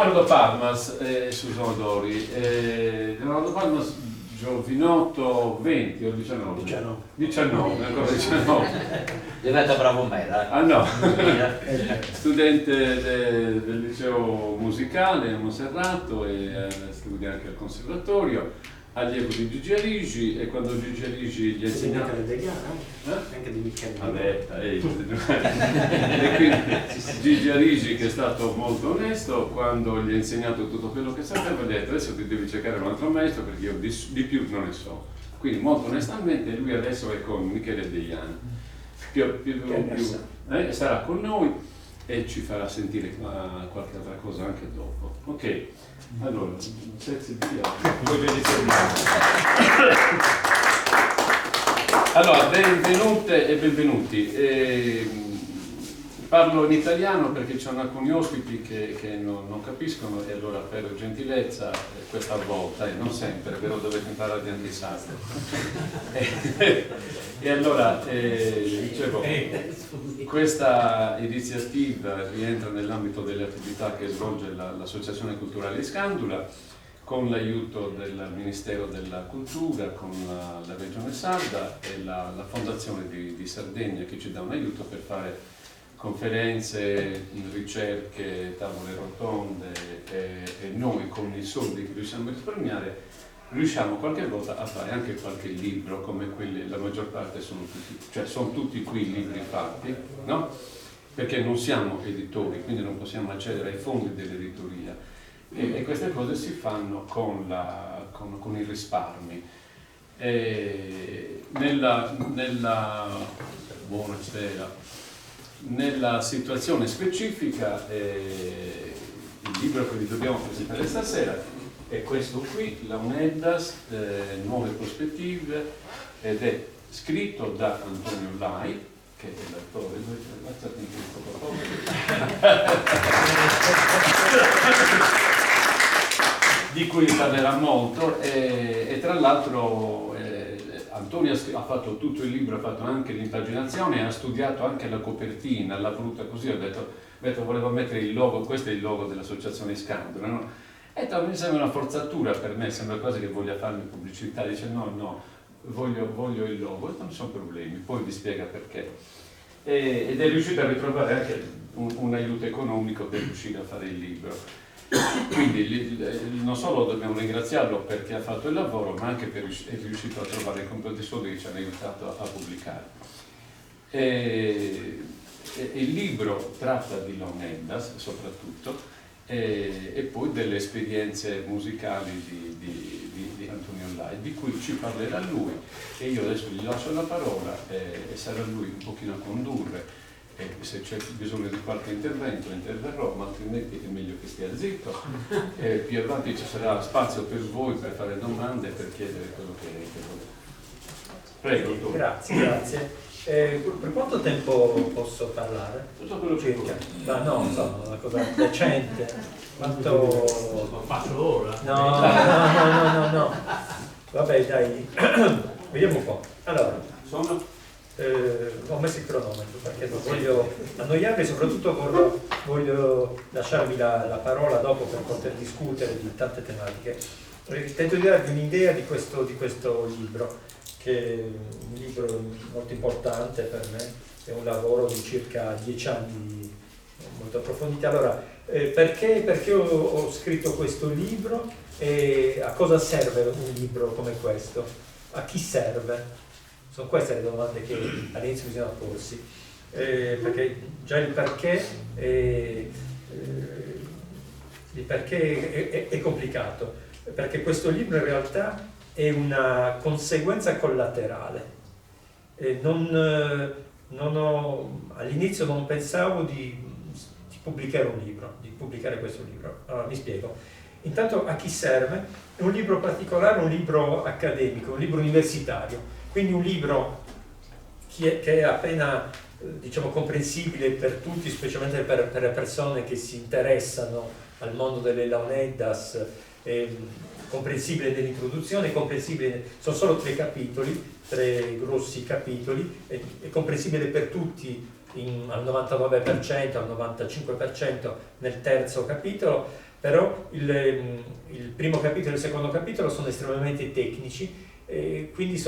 Leonardo Palmas e Susanna Dori. Leonardo Palmas giovinotto 20 o 19? 19, ancora 19. Diventa bravo me, dai. Ah no, studente del liceo musicale a Monserrato e studia anche al conservatorio, allievo di Gigi Aligi, e quando Gigi Aligi gli ha insegnato anche di Michele. vabbè, e quindi Gigi Aligi, che è stato molto onesto, quando gli ha insegnato tutto quello che sapeva, gli ha detto: adesso ti devi cercare un altro maestro perché io di più non ne so. Quindi molto onestamente lui adesso è con Michele Deiani, sarà con noi e ci farà sentire qualche altra cosa anche dopo. Ok, allora, senza via. Allora, benvenute e benvenuti. Parlo in italiano perché ci sono alcuni ospiti che non capiscono, e allora per gentilezza questa volta, e non sempre, però dovete imparare anche i sardi. E allora, dicevo, questa iniziativa rientra nell'ambito delle attività che svolge l'Associazione Culturale Iscandula, con l'aiuto del Ministero della Cultura, con la Regione Sarda e la Fondazione di Sardegna, che ci dà un aiuto per fare conferenze, ricerche, tavole rotonde, e noi con i soldi che riusciamo a risparmiare riusciamo qualche volta a fare anche qualche libro, come quelli, la maggior parte sono tutti qui i libri fatti, no? Perché non siamo editori, quindi non possiamo accedere ai fondi dell'editoria, e queste cose si fanno con i risparmi. Buonasera. Nella situazione specifica, il libro che vi dobbiamo presentare stasera è questo qui, La Uneddas, Nuove Prospettive, ed è scritto da Antonio Lai, che è l'attore, di cui parlerà molto, e tra l'altro Antonio ha fatto tutto il libro, ha fatto anche l'impaginazione, ha studiato anche la copertina, l'ha voluta così, ho detto volevo mettere il logo, questo è il logo dell'Associazione Iscandula, no? E mi sembra una forzatura per me, sembra quasi che voglia farmi pubblicità, dice no, voglio il logo, e non ci sono problemi, poi vi spiega perché. Ed è riuscito a ritrovare anche un aiuto economico per riuscire a fare il libro. Quindi non solo dobbiamo ringraziarlo perché ha fatto il lavoro, ma anche perché è riuscito a trovare un po' di soldi che ci hanno aiutato a pubblicare. Il libro tratta di La Uneddas soprattutto, e poi delle esperienze musicali di Antonio Lai, di cui ci parlerà lui, e io adesso gli lascio la parola e sarà lui un pochino a condurre. E se c'è bisogno di qualche intervento interverrò, ma altrimenti è meglio che stia zitto. Più avanti ci sarà spazio per voi per fare domande e per chiedere quello che volete. Prego. Grazie. Per quanto tempo posso parlare? Tutto quello che vuoi. Ma no, insomma, una cosa decente. Quanto... Faccio ora? No. Vabbè, dai, vediamo un po'. Allora, ho messo il cronometro perché non voglio annoiarvi, soprattutto voglio lasciarvi la parola dopo per poter discutere di tante tematiche. Tento di darvi un'idea di questo libro, che è un libro molto importante per me, è un lavoro di circa 10 anni molto approfondito. Allora, perché ho scritto questo libro e a cosa serve un libro come questo? A chi serve? Sono queste le domande che all'inizio bisogna porsi, perché già il perché è complicato, perché questo libro in realtà è una conseguenza collaterale. All'inizio non pensavo di pubblicare di pubblicare questo libro. Allora mi spiego. Intanto a chi serve? È un libro particolare, un libro accademico, un libro universitario. Quindi un libro che è appena comprensibile per tutti, specialmente per le persone che si interessano al mondo delle Launeddas, comprensibile nell'introduzione, sono solo 3 capitoli, 3 grossi capitoli, è comprensibile per tutti al 99%, al 95% nel terzo capitolo, però il primo capitolo e il secondo capitolo sono estremamente tecnici, quindi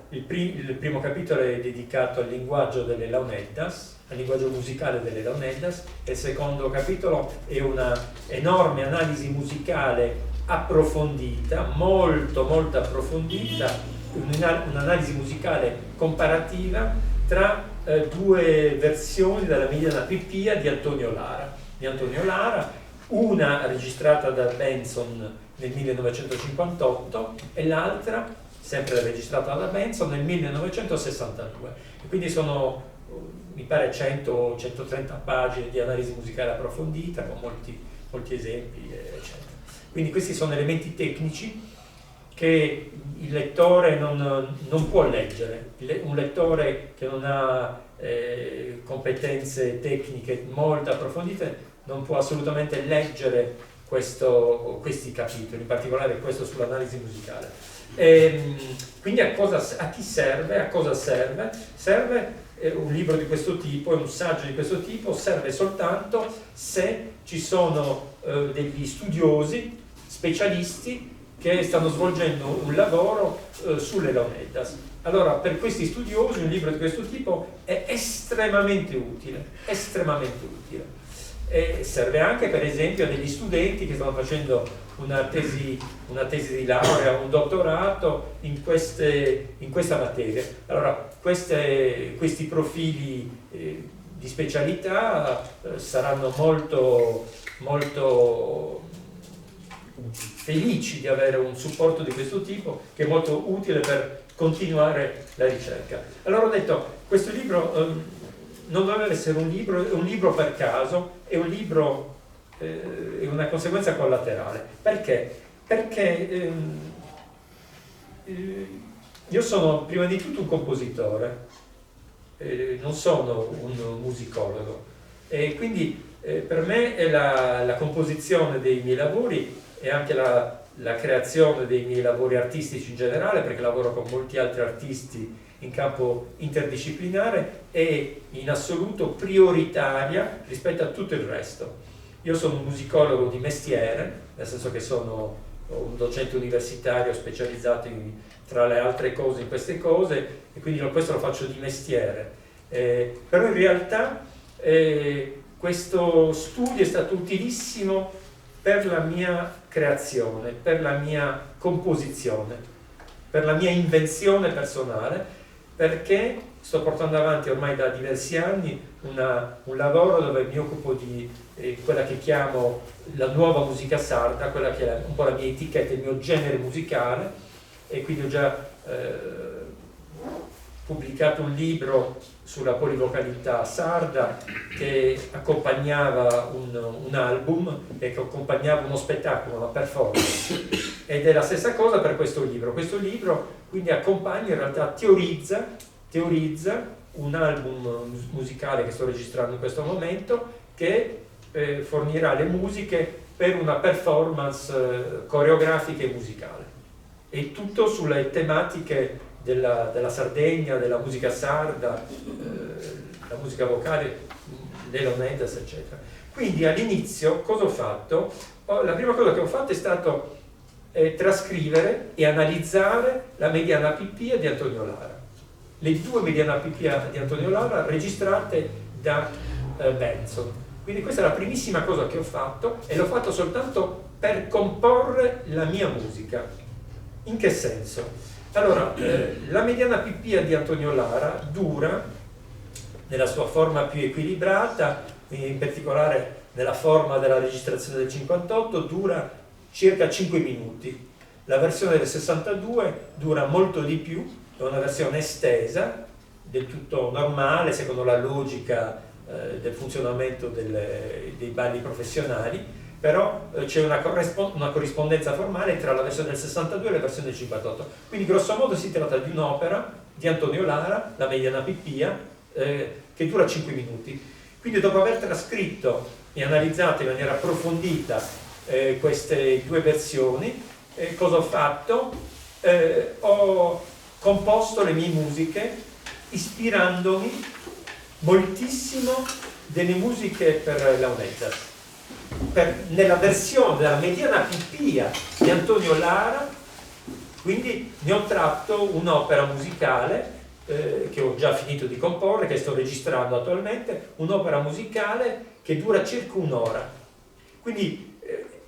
il primo capitolo è dedicato al linguaggio delle launeddas, al linguaggio musicale delle launeddas, e il secondo capitolo è una enorme analisi musicale approfondita, molto approfondita, un'analisi musicale comparativa tra due versioni della Mediana Pipia di Antonio Lara, una registrata da Benson nel 1958 e l'altra sempre registrata da Benson nel 1962. E quindi sono, mi pare, 100-130 pagine di analisi musicale approfondita con molti esempi, eccetera. Quindi questi sono elementi tecnici che il lettore non può leggere. Un lettore che non ha competenze tecniche molto approfondite non può assolutamente leggere questi capitoli, in particolare questo sull'analisi musicale. Quindi a chi serve? A cosa serve? Serve un libro di questo tipo, un saggio di questo tipo, serve soltanto se ci sono degli studiosi, specialisti, che stanno svolgendo un lavoro sulle launeddas. Allora, per questi studiosi un libro di questo tipo è estremamente utile. E serve anche, per esempio, a degli studenti che stanno facendo una tesi di laurea, un dottorato in questa materia. Allora, questi profili di specialità saranno molto felici di avere un supporto di questo tipo, che è molto utile per continuare la ricerca. Allora ho detto, questo libro non doveva essere un libro per caso, è un libro, è una conseguenza collaterale. Perché? Perché io sono prima di tutto un compositore, non sono un musicologo, e quindi per me è la composizione dei miei lavori e anche la creazione dei miei lavori artistici in generale, perché lavoro con molti altri artisti in campo interdisciplinare, è in assoluto prioritaria rispetto a tutto il resto. Io sono un musicologo di mestiere, nel senso che sono un docente universitario specializzato tra le altre cose in queste cose, e quindi questo lo faccio di mestiere. Però in realtà questo studio è stato utilissimo per la mia creazione, per la mia composizione, per la mia invenzione personale, perché sto portando avanti ormai da diversi anni un lavoro dove mi occupo di quella che chiamo la nuova musica sarda, quella che è un po' la mia etichetta, il mio genere musicale, e quindi ho già pubblicato un libro sulla polivocalità sarda che accompagnava un album e che accompagnava uno spettacolo, una performance, ed è la stessa cosa per questo libro. Questo libro quindi accompagna, in realtà teorizza un album musicale che sto registrando in questo momento, che fornirà le musiche per una performance coreografica e musicale, e tutto sulle tematiche della Sardegna, della musica sarda, la musica vocale, le launeddas, eccetera. Quindi all'inizio cosa ho fatto? La prima cosa che ho fatto è stato trascrivere e analizzare la Mediana Pipia di Antonio Lara. Le due Mediana Pipia di Antonio Lara registrate da Benson. Quindi questa è la primissima cosa che ho fatto, e l'ho fatto soltanto per comporre la mia musica. In che senso? Allora, la Mediana Pipia di Antonio Lara dura, nella sua forma più equilibrata, in particolare nella forma della registrazione del 58, dura circa 5 minuti. La versione del 62 dura molto di più, è una versione estesa, del tutto normale, secondo la logica del funzionamento dei balli professionali, però c'è una corrispondenza formale tra la versione del 62 e la versione del 58. Quindi grosso modo si tratta di un'opera di Antonio Lara, la Mediana Pipia, che dura 5 minuti. Quindi dopo aver trascritto e analizzato in maniera approfondita queste due versioni, cosa ho fatto? Ho composto le mie musiche ispirandomi moltissimo delle musiche per launeddas. nella versione della Mediana Pipia di Antonio Lara, quindi ne ho tratto un'opera musicale che ho già finito di comporre, che sto registrando attualmente, un'opera musicale che dura circa un'ora. Quindi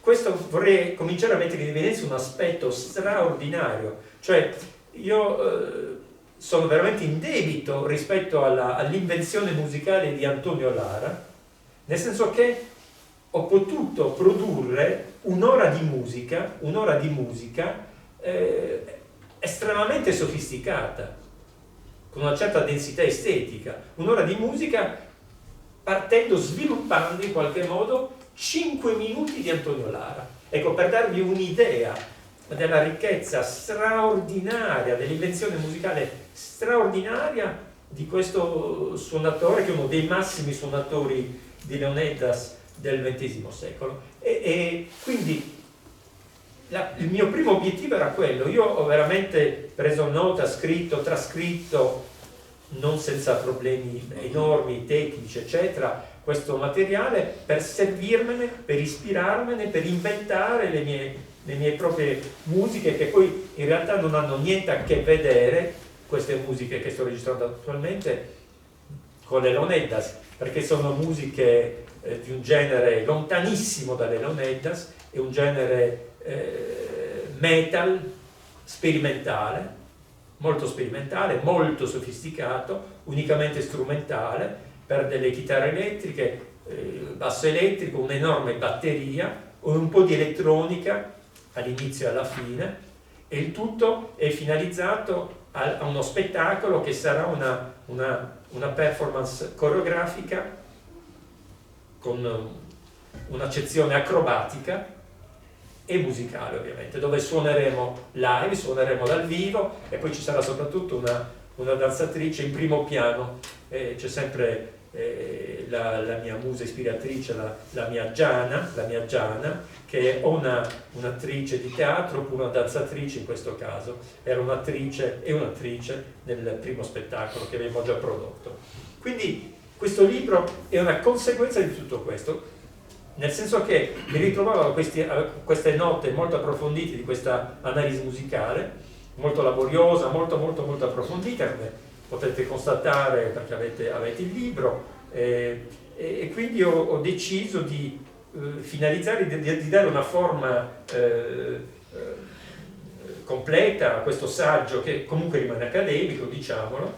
questo vorrei cominciare a mettere in evidenza un aspetto straordinario, cioè io sono veramente in debito rispetto all'invenzione musicale di Antonio Lara, nel senso che ho potuto produrre un'ora di musica estremamente sofisticata, con una certa densità estetica, un'ora di musica sviluppando in qualche modo 5 minuti di Antonio Lara. Ecco, per darvi un'idea della ricchezza straordinaria, dell'invenzione musicale straordinaria di questo suonatore, che è uno dei massimi suonatori di Leonidas del XX secolo. E quindi il mio primo obiettivo era quello. Io ho veramente preso nota, scritto, trascritto, non senza problemi enormi, tecnici, eccetera, questo materiale per servirmene, per ispirarmene, per inventare le mie proprie musiche, che poi in realtà non hanno niente a che vedere, queste musiche che sto registrando attualmente, con le Leonidas, perché sono musiche di un genere lontanissimo dalle Leonidas, è un genere metal sperimentale, molto sofisticato, unicamente strumentale, per delle chitarre elettriche, basso elettrico, un'enorme batteria, un po' di elettronica all'inizio e alla fine, e il tutto è finalizzato a uno spettacolo che sarà una performance coreografica con un'accezione acrobatica e musicale, ovviamente, dove suoneremo live, suoneremo dal vivo, e poi ci sarà soprattutto una danzatrice in primo piano. C'è sempre la mia musa ispiratrice, la mia Giana, che è un'attrice di teatro oppure una danzatrice in questo caso. Era un'attrice nel primo spettacolo che abbiamo già prodotto. Quindi questo libro è una conseguenza di tutto questo, nel senso che mi ritrovavo a queste note molto approfondite di questa analisi musicale, molto laboriosa, molto approfondita, come potete constatare perché avete il libro, e quindi ho deciso di finalizzare, di dare una forma completa a questo saggio, che comunque rimane accademico, diciamolo,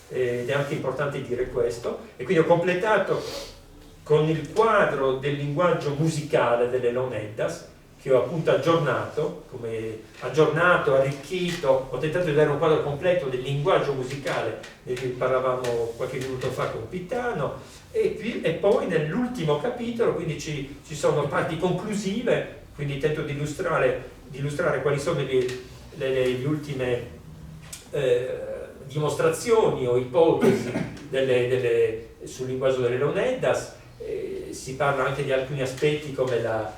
ed è anche importante dire questo, e quindi ho completato con il quadro del linguaggio musicale delle Leonidas, che ho appunto aggiornato, arricchito, ho tentato di dare un quadro completo del linguaggio musicale di cui parlavamo qualche minuto fa con Pitano, e poi nell'ultimo capitolo quindi ci sono parti conclusive, quindi tento di illustrare quali sono le ultime dimostrazioni o ipotesi sul linguaggio delle Leonidas. Si parla anche di alcuni aspetti come la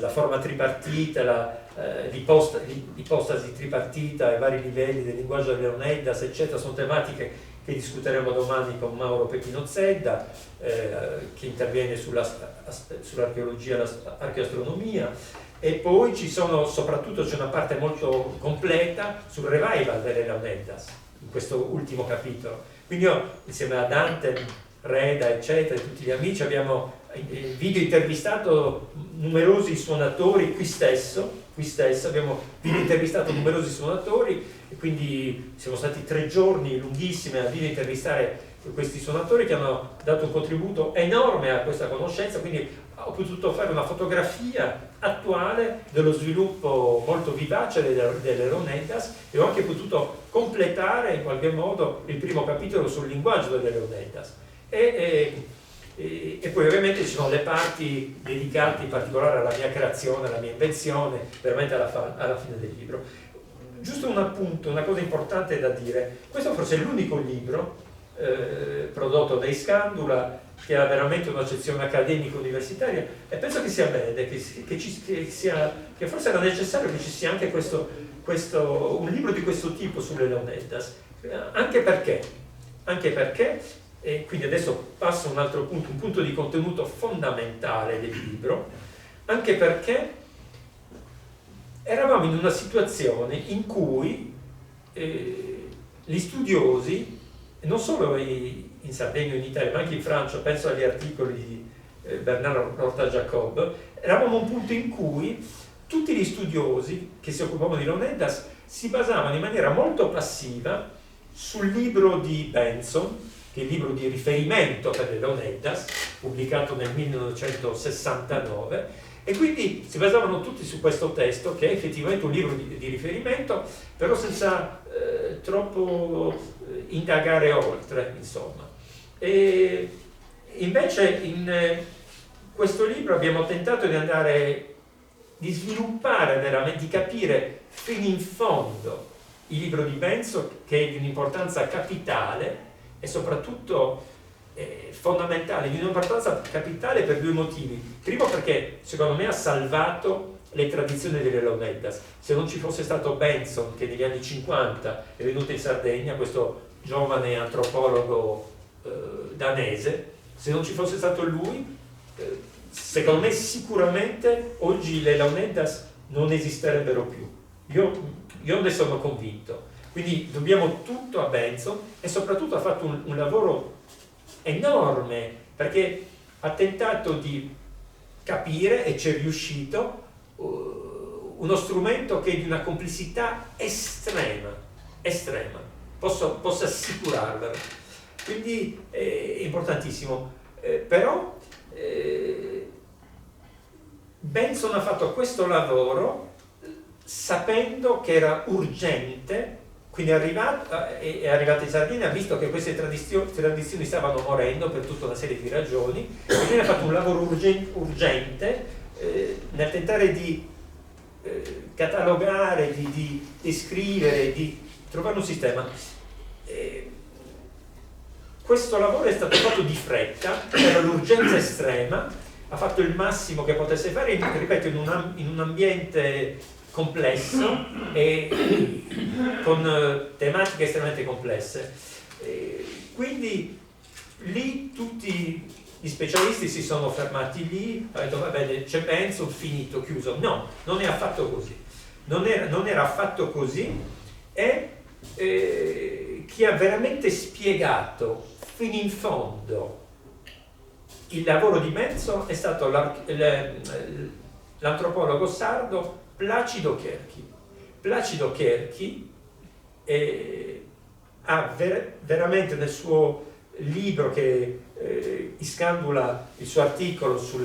forma tripartita, l'ipostasi tripartita, i vari livelli del linguaggio delle Leonidas, eccetera. Sono tematiche che discuteremo domani con Mauro Pepino Zedda, che interviene sull'archeologia e l'archeoastronomia. E poi soprattutto c'è una parte molto completa sul revival delle Leonidas in questo ultimo capitolo. Quindi io, insieme a Dante, Reda, eccetera, e tutti gli amici, abbiamo video intervistato numerosi suonatori qui stesso, abbiamo video intervistato numerosi suonatori, e quindi siamo stati 3 giorni lunghissimi a video intervistare questi suonatori che hanno dato un contributo enorme a questa conoscenza. Quindi ho potuto fare una fotografia attuale dello sviluppo molto vivace delle Leonidas, e ho anche potuto completare in qualche modo il primo capitolo sul linguaggio delle Leonidas. E poi ovviamente ci sono le parti dedicate in particolare alla mia creazione, alla mia invenzione, veramente alla fine del libro. Giusto un appunto, una cosa importante da dire: questo forse è l'unico libro prodotto dai Scandula che ha veramente un'accezione accademica universitaria, e penso che sia bene, che forse era necessario che ci sia anche un libro di questo tipo sulle Leonidas, anche perché e quindi adesso passo a un altro punto, un punto di contenuto fondamentale del libro, anche perché eravamo in una situazione in cui gli studiosi, non solo in Sardegna o in Italia, ma anche in Francia, penso agli articoli di Bernard Horta-Jacob, eravamo a un punto in cui tutti gli studiosi che si occupavano di Leonidas si basavano in maniera molto passiva sul libro di Benson, che è il libro di riferimento per le Leonidas, pubblicato nel 1969, e quindi si basavano tutti su questo testo, che è effettivamente un libro di riferimento, però senza troppo indagare oltre, insomma. E invece in questo libro abbiamo tentato di sviluppare veramente, di capire fino in fondo il libro di Benson, che è di un'importanza capitale e soprattutto fondamentale, di un'importanza capitale per due motivi. Primo, perché secondo me ha salvato le tradizioni delle Leonidas. Se non ci fosse stato Benson, che negli anni 50 è venuto in Sardegna, questo giovane antropologo danese, se non ci fosse stato lui, secondo me sicuramente oggi le Leonidas non esisterebbero più. Io ne sono convinto. Quindi dobbiamo tutto a Benson, e soprattutto ha fatto un lavoro enorme, perché ha tentato di capire, e ci è riuscito, uno strumento che è di una complessità estrema, posso assicurarvelo. Quindi è importantissimo. Però Benson ha fatto questo lavoro sapendo che era urgente. Quindi è arrivato in Sardegna, ha visto che queste tradizioni stavano morendo per tutta una serie di ragioni, e quindi ha fatto un lavoro urgente nel tentare di catalogare, di descrivere, di trovare un sistema. Questo lavoro è stato fatto di fretta, c'era l'urgenza estrema, ha fatto il massimo che potesse fare, ripeto, in un ambiente complesso e con tematiche estremamente complesse. Quindi lì tutti gli specialisti si sono fermati lì, hanno detto va bene, c'è Benson, finito, chiuso. No, non è affatto così. Non era affatto così, e chi ha veramente spiegato fino in fondo il lavoro di Benson è stato l'antropologo sardo Placido Cherchi. Placido Cherchi ha veramente nel suo libro, che Iskandula, il suo articolo su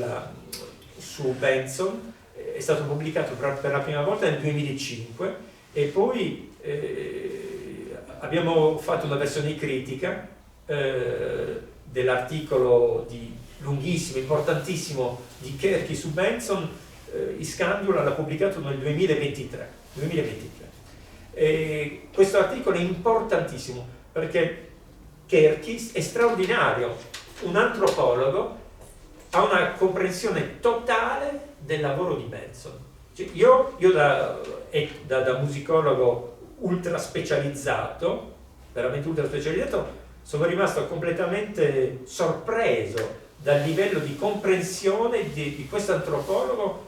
Benson, è stato pubblicato per la prima volta nel 2005, e poi abbiamo fatto una versione critica dell'articolo lunghissimo, importantissimo di Cherchi su Benson. Iskandula l'ha pubblicato nel 2023. E questo articolo è importantissimo perché Cherchi è straordinario, un antropologo, ha una comprensione totale del lavoro di Benson. Cioè, io da musicologo ultra specializzato, veramente ultra specializzato, sono rimasto completamente sorpreso dal livello di comprensione di questo antropologo.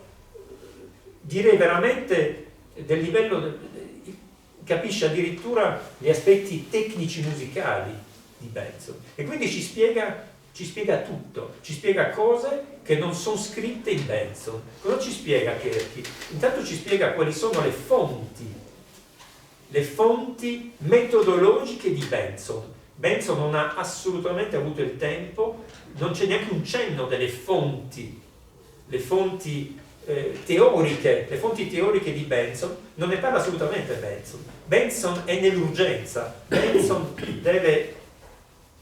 Direi veramente del livello, capisce addirittura gli aspetti tecnici musicali di Benson, e quindi ci spiega tutto, ci spiega cose che non sono scritte in Benson. Cosa ci spiega Cherchi? Intanto ci spiega quali sono le fonti metodologiche di Benson. Benson non ha assolutamente avuto il tempo, non c'è neanche un cenno delle fonti teoriche di Benson, non ne parla assolutamente Benson. Benson è nell'urgenza, Benson deve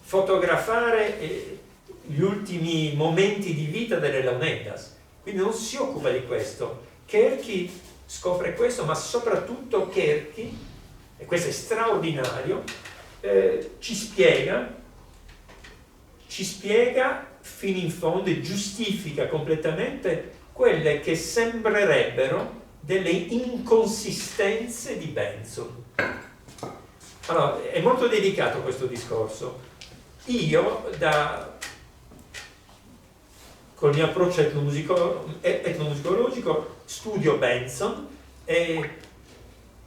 fotografare gli ultimi momenti di vita delle Leonidas, quindi non si occupa di questo. Cherchi scopre questo, ma soprattutto Cherchi, e questo è straordinario, ci spiega fino in fondo e giustifica completamente quelle che sembrerebbero delle inconsistenze di Benson. Allora, è molto delicato questo discorso. io, con il mio approccio etnomusicologico, studio Benson e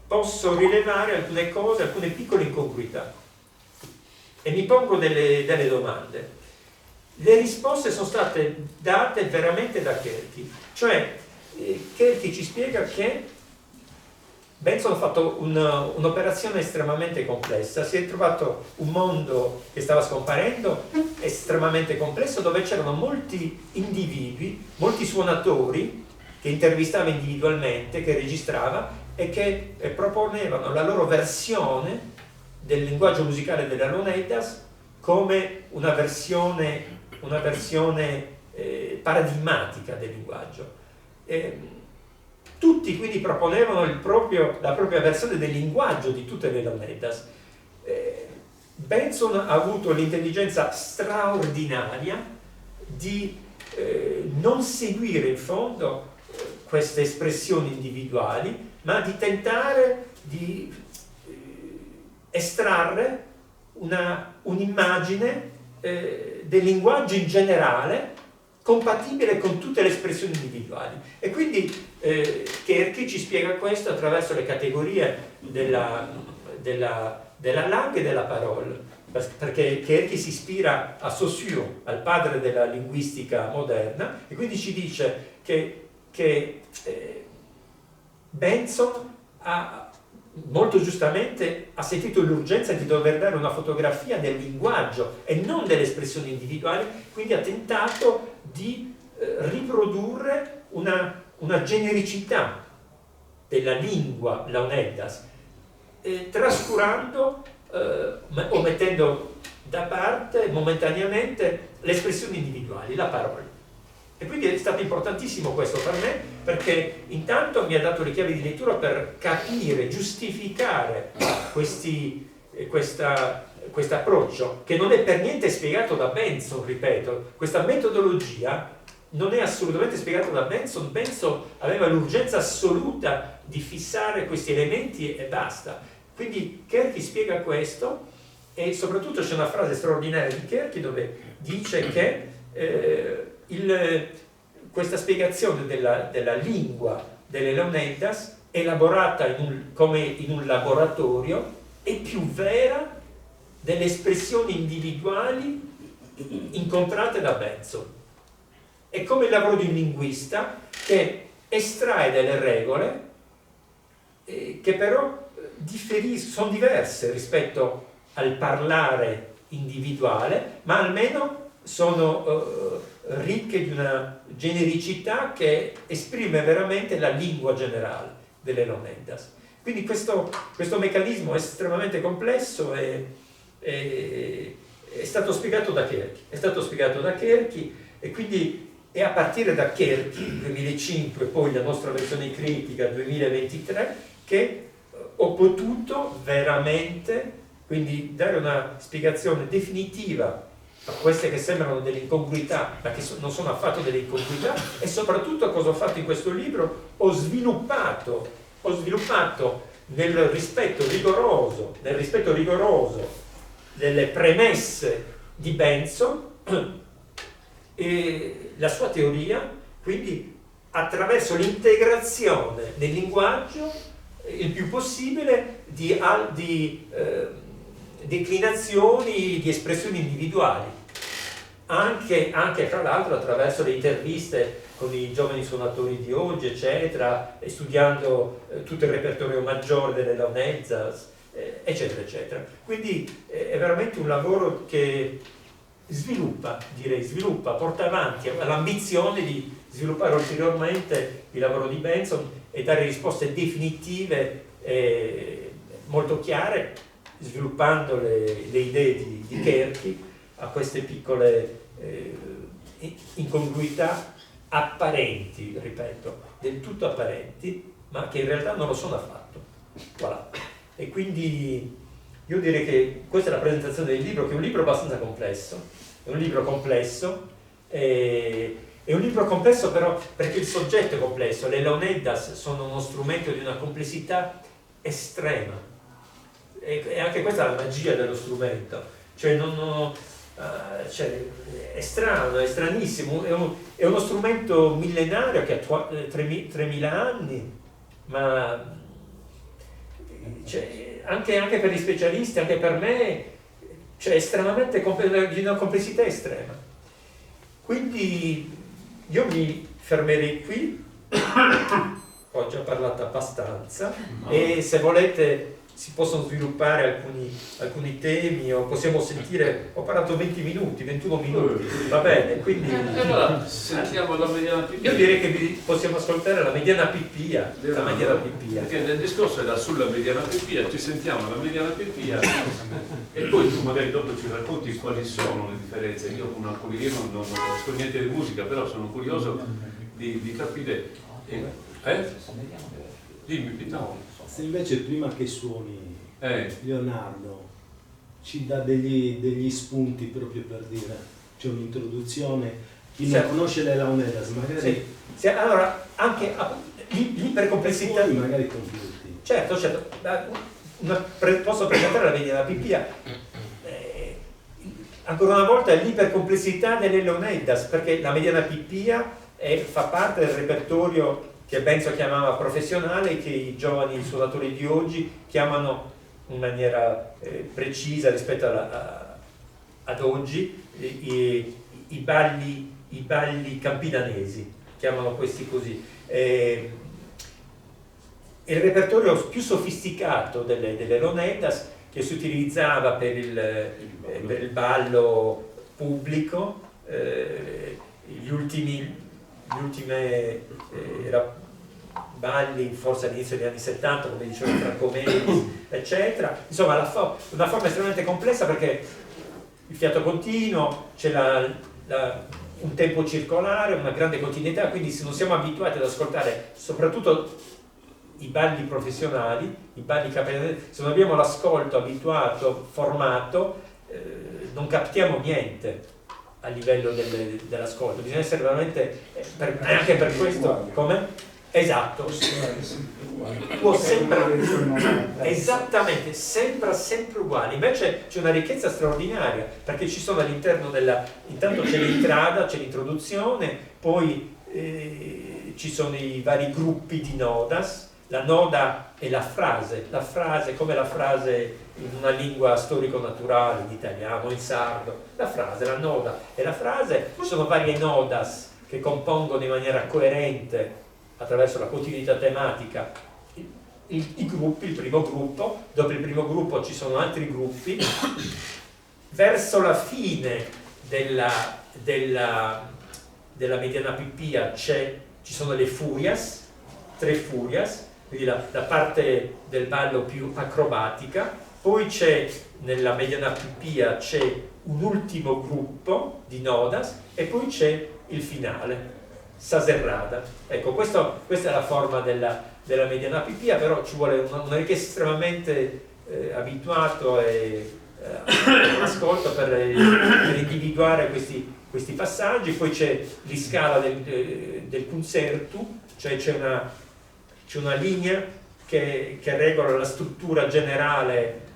posso rilevare alcune cose, alcune piccole incongruità e mi pongo delle domande. Le risposte sono state date veramente da Kerky, cioè Kerky ci spiega che Benson ha fatto un'operazione estremamente complessa, si è trovato un mondo che stava scomparendo estremamente complesso, dove c'erano molti individui, molti suonatori che intervistava individualmente, che registrava e che proponevano la loro versione del linguaggio musicale della Leonidas come una versione paradigmatica del linguaggio. Tutti quindi proponevano la propria versione del linguaggio di tutte le Leonidas. Benson ha avuto l'intelligenza straordinaria di non seguire in fondo queste espressioni individuali, ma di tentare di estrarre un'immagine del linguaggio in generale compatibile con tutte le espressioni individuali. E quindi Kerky ci spiega questo attraverso le categorie della langue e della parola, perché Kerky si ispira a Saussure, al padre della linguistica moderna, e quindi ci dice che Benson molto giustamente ha sentito l'urgenza di dover dare una fotografia del linguaggio e non delle espressioni individuali, quindi ha tentato di riprodurre una genericità della lingua Leonidas, trascurando o mettendo da parte momentaneamente le espressioni individuali, la parola. E quindi è stato importantissimo questo per me, perché intanto mi ha dato le chiavi di lettura per capire, giustificare questo approccio, che non è per niente spiegato da Benson, ripeto. Questa metodologia non è assolutamente spiegata da Benson. Benson aveva l'urgenza assoluta di fissare questi elementi e basta. Quindi Kerky spiega questo, e soprattutto c'è una frase straordinaria di Kerky dove dice che questa spiegazione della lingua delle Leonidas, elaborata come in un laboratorio, è più vera delle espressioni individuali incontrate da Benson. È come il lavoro di un linguista che estrae delle regole che però sono diverse rispetto al parlare individuale, ma almeno sono ricche di una genericità che esprime veramente la lingua generale delle Leonidas. Quindi questo meccanismo è estremamente complesso e è stato spiegato da Kerky, e quindi è a partire da Kerky 2005, poi la nostra versione critica 2023, che ho potuto veramente quindi dare una spiegazione definitiva a queste che sembrano delle incongruità, ma che non sono affatto delle incongruità. E soprattutto cosa ho fatto in questo libro? Ho sviluppato nel rispetto rigoroso delle premesse di Benson e la sua teoria, quindi attraverso l'integrazione nel linguaggio il più possibile di declinazioni di espressioni individuali, anche tra l'altro attraverso le interviste con i giovani suonatori di oggi, eccetera, e studiando tutto il repertorio maggiore delle Leonidas, eccetera, eccetera. Quindi è veramente un lavoro che sviluppa, porta avanti, ha l'ambizione di sviluppare ulteriormente il lavoro di Benson e dare risposte definitive molto chiare, sviluppando le idee di Kerky a queste piccole incongruità apparenti, ripeto, del tutto apparenti, ma che in realtà non lo sono affatto. Voilà. E quindi io direi che questa è la presentazione del libro, che è un libro abbastanza complesso, è un libro complesso però perché il soggetto è complesso. Le Leonidas sono uno strumento di una complessità estrema, e anche questa è la magia dello strumento, cioè cioè, è strano, è stranissimo, è uno strumento millenario che ha 3000 anni, ma cioè, anche per gli specialisti, anche per me, cioè, è estremamente di una complessità estrema. Quindi io mi fermerei qui, ho già parlato abbastanza, e se volete si possono sviluppare alcuni temi, o possiamo sentire, ho parlato 20 minuti, 21 minuti, va bene, quindi allora sentiamo la mediana Pippia. io direi che possiamo ascoltare la mediana Pippia, perché il discorso era sulla mediana Pippia, ci sentiamo la mediana Pippia e poi tu magari dopo ci racconti quali sono le differenze. Io non capisco niente di musica, però sono curioso di capire. Dimmi, no. Se invece prima che suoni Leonardo ci dà degli spunti proprio per dire, c'è un'introduzione, chi non conosce le Leonidas magari... Sì, allora anche l'ipercomplessità... Poi magari conclusi. Certo, posso presentare la mediana Pippia. Ancora una volta l'ipercomplessità delle Leonidas, perché la mediana Pippia fa parte del repertorio che Benzo chiamava professionale, che i giovani suonatori di oggi chiamano in maniera precisa rispetto ad oggi i balli campidanesi, chiamano questi così. Il repertorio più sofisticato delle Leonidas, che si utilizzava per il ballo pubblico, gli ultimi balli forse all'inizio degli anni 70, come diceva Francomelis, eccetera. Insomma, una forma estremamente complessa, perché il fiato continuo, c'è un tempo circolare, una grande continuità, quindi se non siamo abituati ad ascoltare soprattutto i balli professionali, i balli campidanesi, se non abbiamo l'ascolto abituato, formato, non captiamo niente a livello dell'ascolto. Bisogna essere veramente, anche per questo, come? Esatto, può sembrare esattamente, sembra sempre uguale, invece c'è una ricchezza straordinaria, perché ci sono all'interno intanto c'è l'entrata, c'è l'introduzione, poi ci sono i vari gruppi di nodas. La noda è la frase come la frase in una lingua storico-naturale, in italiano, in sardo, la noda è la frase. Ci sono varie nodas che compongono in maniera coerente, attraverso la continuità tematica, i gruppi, il primo gruppo. Dopo il primo gruppo ci sono altri gruppi. Verso la fine della mediana Pippia ci sono le furias, 3 furias, quindi la parte del ballo più acrobatica. Poi nella mediana Pippia c'è un ultimo gruppo di nodas, e poi c'è il finale, Saserrada. Ecco, questa è la forma della mediana Pippia, però ci vuole un estremamente abituato e ascolto per individuare questi passaggi. Poi c'è l'iscala del concerto, cioè c'è una linea che regola la struttura generale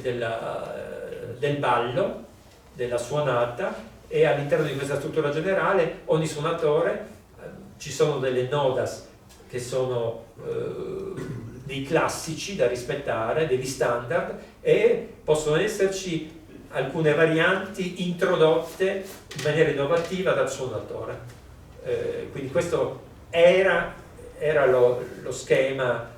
del ballo, della suonata, e all'interno di questa struttura generale ogni suonatore, ci sono delle nodas che sono dei classici da rispettare, degli standard, e possono esserci alcune varianti introdotte in maniera innovativa dal suonatore. Quindi questo era lo schema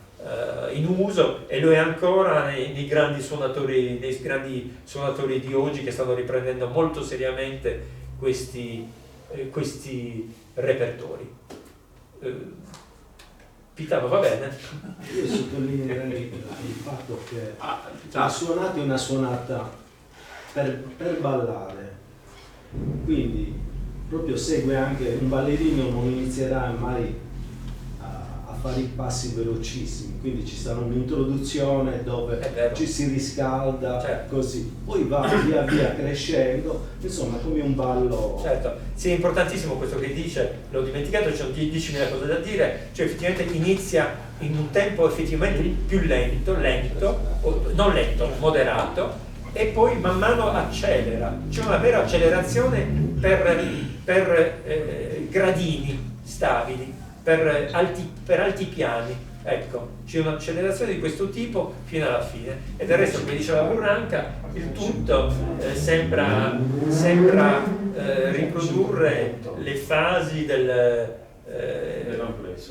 in uso, e lo è ancora nei grandi suonatori di oggi, che stanno riprendendo molto seriamente questi repertori. Pitano, va bene? Io sottolineerei il fatto che la suonata è una suonata per ballare, quindi proprio segue anche un ballerino, non inizierà mai a fare i passi velocissimi, quindi ci sarà un'introduzione dove ci si riscalda, certo, così, poi va via via crescendo, insomma, come un ballo. Certo, sì, è importantissimo questo che dice, l'ho dimenticato, ci sono 10.000 cose da dire. Cioè effettivamente inizia in un tempo effettivamente più lento, non lento, moderato, e poi man mano accelera, c'è una vera accelerazione per gradini stabili, per alti piani. Ecco, c'è un'accelerazione di questo tipo fino alla fine, e del resto, come diceva Burranca, il tutto sembra riprodurre le fasi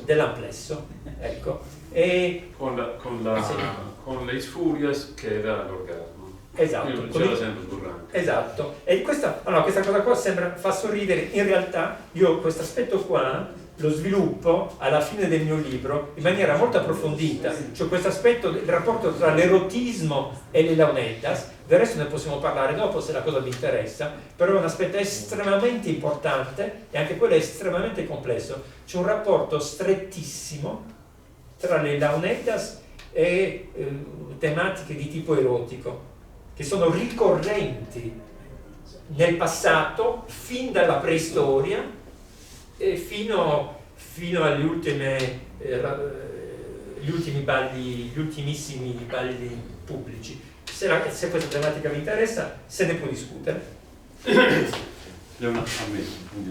dell'amplesso, ecco. E con le isfurias che era l'orgasmo. Esatto, C'era sempre Burranca. esatto. E questa cosa qua fa sorridere. In realtà io questo aspetto qua lo sviluppo alla fine del mio libro in maniera molto approfondita, cioè questo aspetto del rapporto tra l'erotismo e le launeddas. Del resto ne possiamo parlare dopo se la cosa vi interessa, però è un aspetto estremamente importante e anche quello è estremamente complesso. C'è un rapporto strettissimo tra le launeddas e tematiche di tipo erotico, che sono ricorrenti nel passato, fin dalla preistoria, e fino agli ultimissimi balli pubblici. Se questa tematica vi interessa, se ne può discutere. Leonardo, a me, un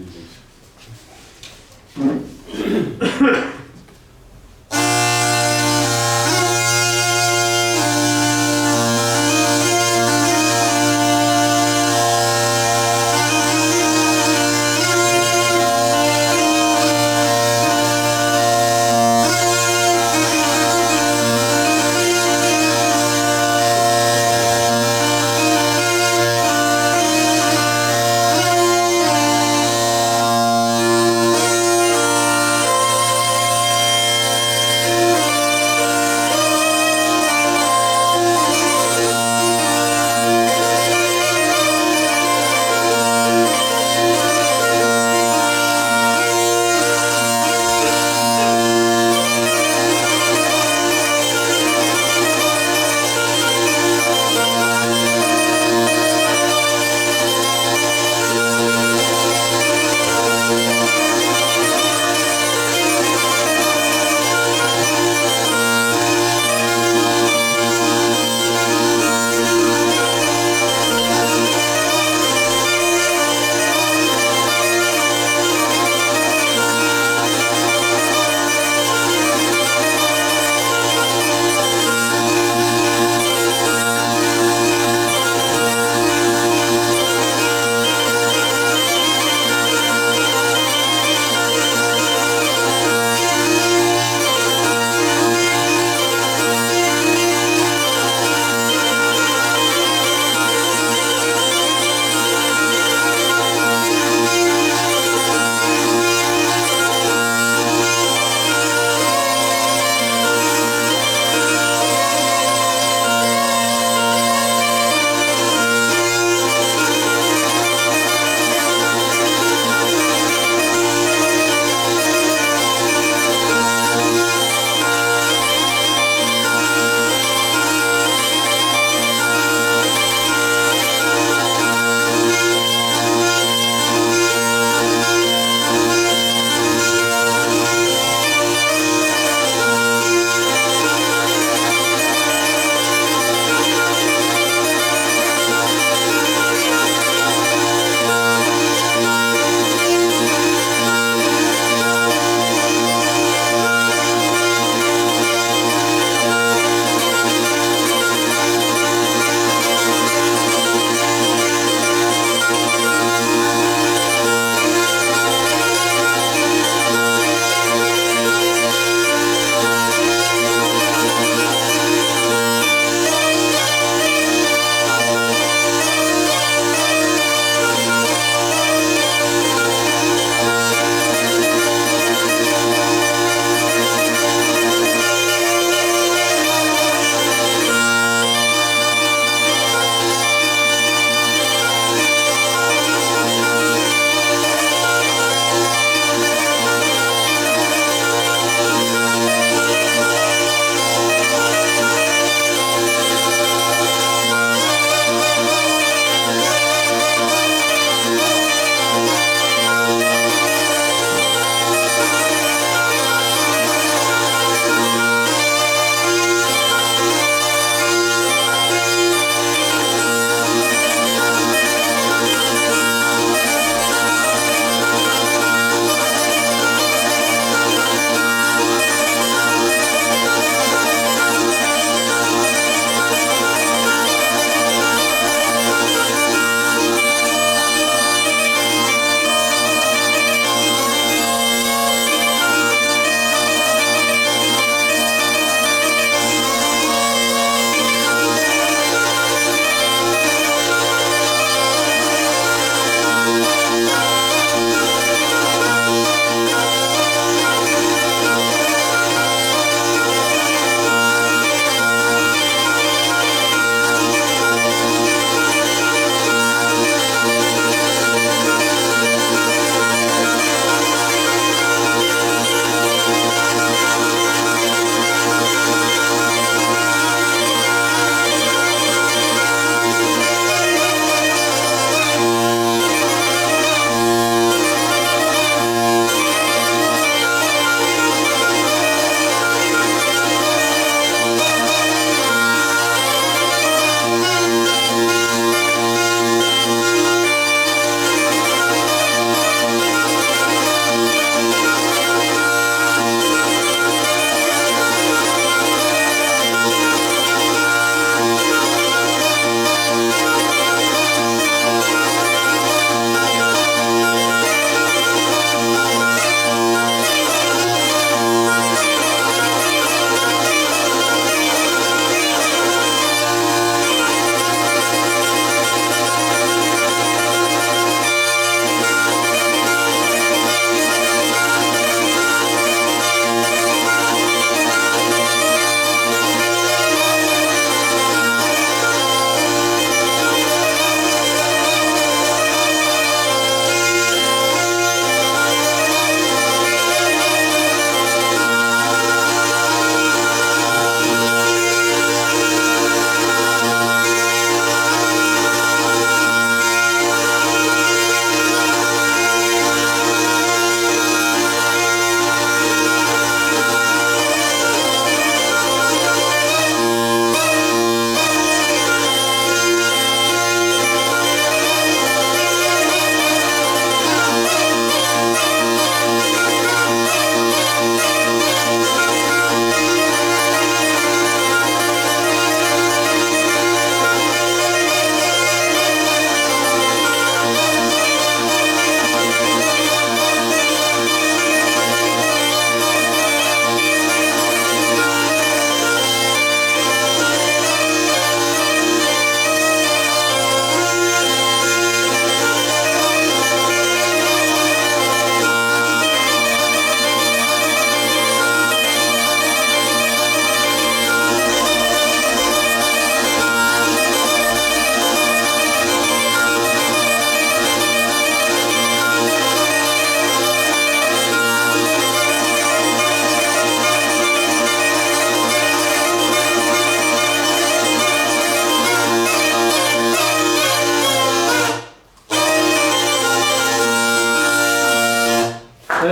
Sta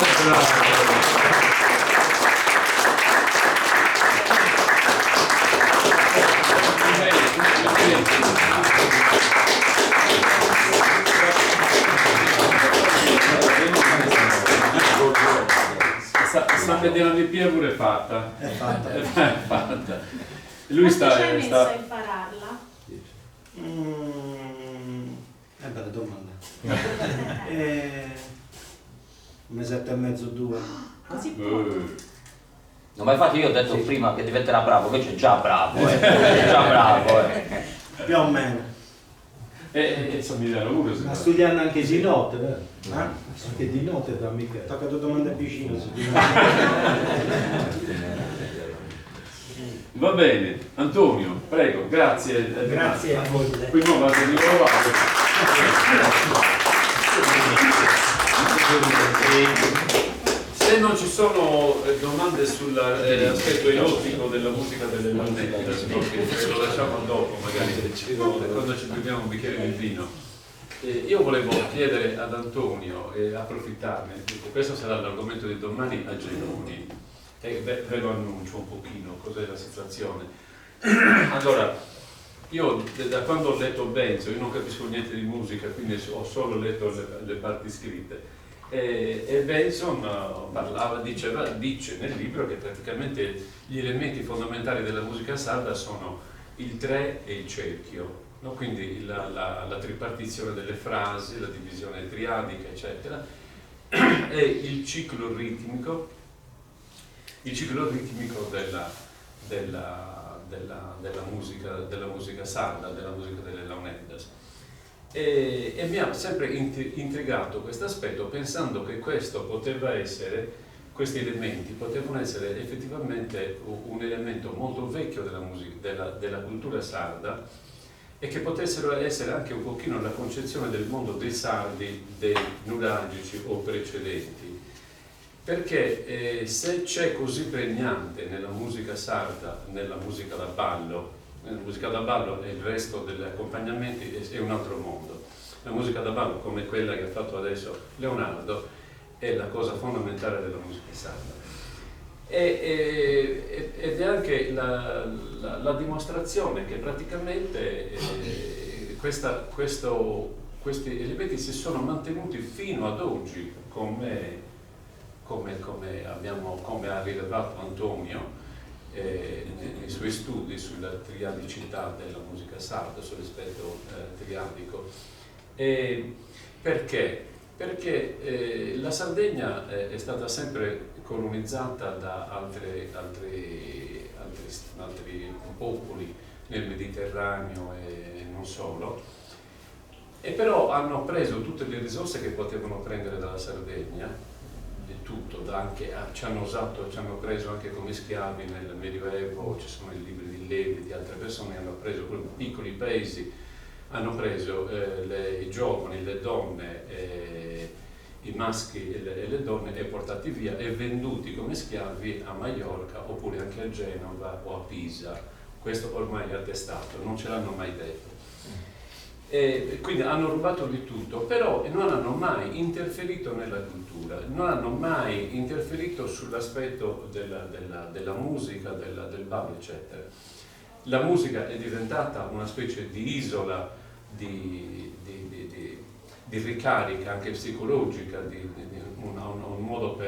mediante P è pure fatta. È fatta. È fatta. Lui Quanto ci hai messo a sta... impararla? Bella domanda. Un mesetto e mezzo, 2. Così poco. No, ma infatti io ho detto prima che diventerà bravo, invece è già bravo, è già bravo, Più o meno. E somigliano pure. Ma studiando anche di notte, vero? Anche di notte da Michele. Tocca due domande vicine. Va bene, Antonio, prego, grazie. Grazie a voi. Qui non vado di Se non ci sono domande sull'aspetto erotico della musica delle launette, lo lasciamo dopo magari, quando ci beviamo un bicchiere di vino. Io volevo chiedere ad Antonio e approfittarne, questo sarà l'argomento di domani a Genoni, e ve lo annuncio un pochino, cos'è la situazione. Allora, io da quando ho letto Benzo, io non capisco niente di musica, quindi ho solo letto le parti scritte. E Benson dice nel libro che praticamente gli elementi fondamentali della musica sarda sono il 3 e il cerchio, no? Quindi la tripartizione delle frasi, la divisione triadica, eccetera, e il ciclo ritmico della musica sarda, della musica delle launeddas. E mi ha sempre intrigato questo aspetto, pensando che questi elementi potevano essere effettivamente un elemento molto vecchio della musica, della cultura sarda, e che potessero essere anche un pochino la concezione del mondo dei sardi, dei nuragici o precedenti. Perché se c'è così pregnante nella musica sarda, nella musica da ballo e il resto degli accompagnamenti è un altro mondo. La musica da ballo, come quella che ha fatto adesso Leonardo, è la cosa fondamentale della musica sarda. Ed è anche la dimostrazione che praticamente questi elementi si sono mantenuti fino ad oggi, come ha rilevato Antonio nei suoi studi sulla triadicità della musica sarda, sull'aspetto triadico. Perché? Perché la Sardegna è stata sempre colonizzata da altri popoli nel Mediterraneo e non solo, e però hanno preso tutte le risorse che potevano prendere dalla Sardegna, tutto, ci hanno preso anche come schiavi nel Medioevo, ci sono i libri di Levi, di altre persone che hanno preso piccoli paesi, hanno preso i giovani, le donne, i maschi e le donne, e portati via e venduti come schiavi a Maiorca oppure anche a Genova o a Pisa. Questo ormai è attestato, non ce l'hanno mai detto. E quindi hanno rubato di tutto, però non hanno mai interferito nella cultura, non hanno mai interferito sull'aspetto della musica, del ballo, eccetera. La musica è diventata una specie di isola di ricarica anche psicologica, un modo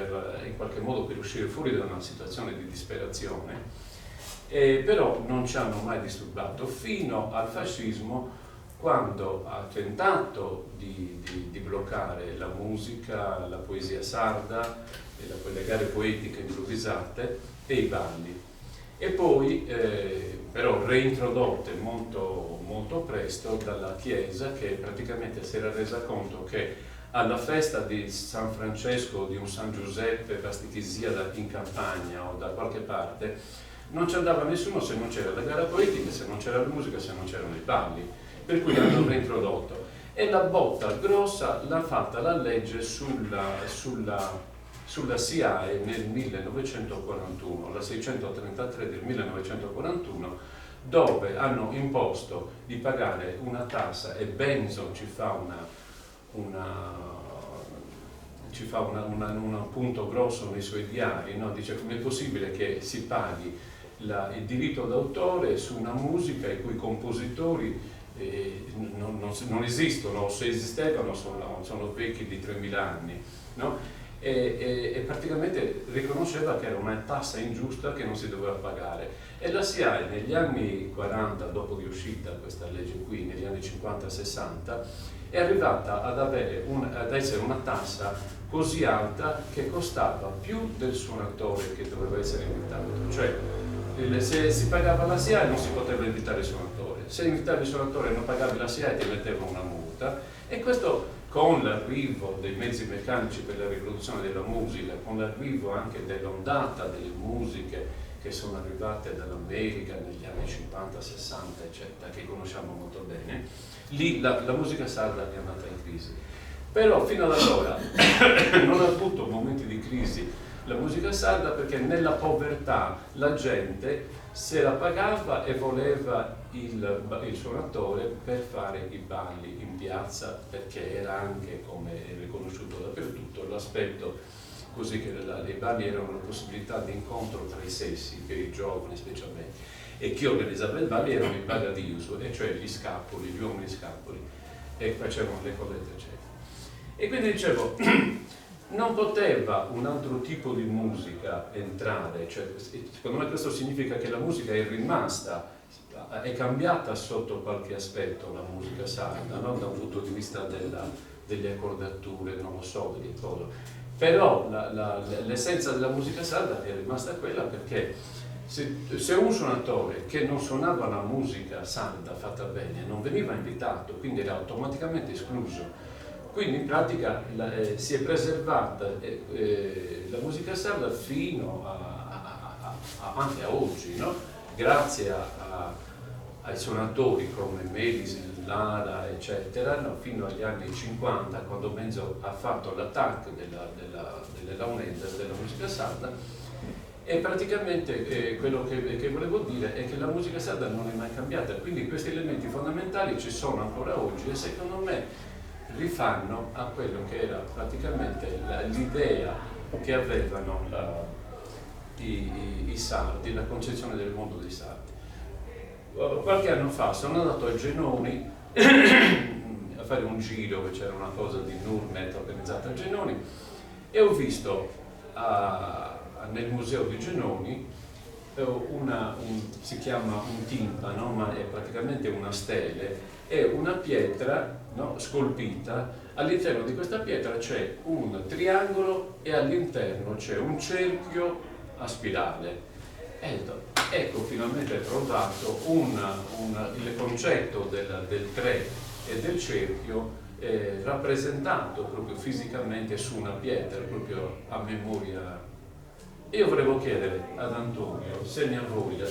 in qualche modo per uscire fuori da una situazione di disperazione, però non ci hanno mai disturbato fino al fascismo, quando ha tentato di bloccare la musica, la poesia sarda, le gare poetiche improvvisate e i balli. E poi però reintrodotte molto, molto presto dalla Chiesa, che praticamente si era resa conto che alla festa di San Francesco o di un San Giuseppe Pasticisia in campagna o da qualche parte non ci andava nessuno se non c'era la gara poetica, se non c'era la musica, se non c'erano i balli. Per cui l'hanno reintrodotto, e la botta grossa l'ha fatta la legge sulla SIAE nel 1941, la 633 del 1941, dove hanno imposto di pagare una tassa, e Benson ci fa ci fa un punto grosso nei suoi diari, no? Dice: come è possibile che si paghi il diritto d'autore su una musica i cui compositori non esistono, o se esistevano sono vecchi di 3.000 anni, no? E praticamente riconosceva che era una tassa ingiusta che non si doveva pagare. E la SIAE negli anni 40, dopo di uscita questa legge qui, negli anni 50-60, è arrivata ad essere una tassa così alta che costava più del suonatore che doveva essere invitato. Cioè, se si pagava la SIAE non si poteva invitare il suonatore, se invitavi il suonatore e non pagavi la SIAE ti metteva una multa. E questo, con l'arrivo dei mezzi meccanici per la riproduzione della musica, con l'arrivo anche dell'ondata delle musiche che sono arrivate dall'America negli anni 50, 60, eccetera, che conosciamo molto bene, lì la musica sarda è andata in crisi. Però fino ad allora non ha avuto momenti di crisi la musica sarda, perché nella povertà la gente se la pagava e voleva il suonatore per fare i balli in piazza, perché era anche, come è riconosciuto dappertutto, l'aspetto così che i balli erano una possibilità di incontro tra i sessi, per i giovani specialmente, e chi organizzava il balli erano i bagadiuso, e cioè gli scappoli, gli uomini scappoli, e facevano le collette eccetera. E quindi dicevo, non poteva un altro tipo di musica entrare, cioè, secondo me questo significa che la musica è rimasta, è cambiata sotto qualche aspetto la musica sarda, no? Da un punto di vista delle accordature, non lo so, delle cose. Però l'essenza della musica sarda è rimasta quella, perché se un suonatore che non suonava la musica sarda fatta bene non veniva invitato, quindi era automaticamente escluso. Quindi in pratica si è preservata la musica sarda fino anche a oggi, no? Grazie ai suonatori come Melis, Lara, eccetera, no? Fino agli anni 50, quando Menzo ha fatto l'attacco delle launette della musica sarda. E praticamente quello che volevo dire è che la musica sarda non è mai cambiata, quindi questi elementi fondamentali ci sono ancora oggi, e secondo me rifanno a quello che era praticamente l'idea che avevano i sardi, la concezione del mondo dei sardi. Qualche anno fa sono andato a Genoni a fare un giro, che c'era una cosa di Nurmet organizzata a Genoni, e ho visto nel museo di Genoni si chiama un timpano, ma è praticamente una stele, è una pietra, no, scolpita. All'interno di questa pietra c'è un triangolo e all'interno c'è un cerchio a spirale. Ecco, finalmente trovato il concetto del 3 e del cerchio rappresentato proprio fisicamente su una pietra, proprio a memoria. Io volevo chiedere ad Antonio se ne ha voglia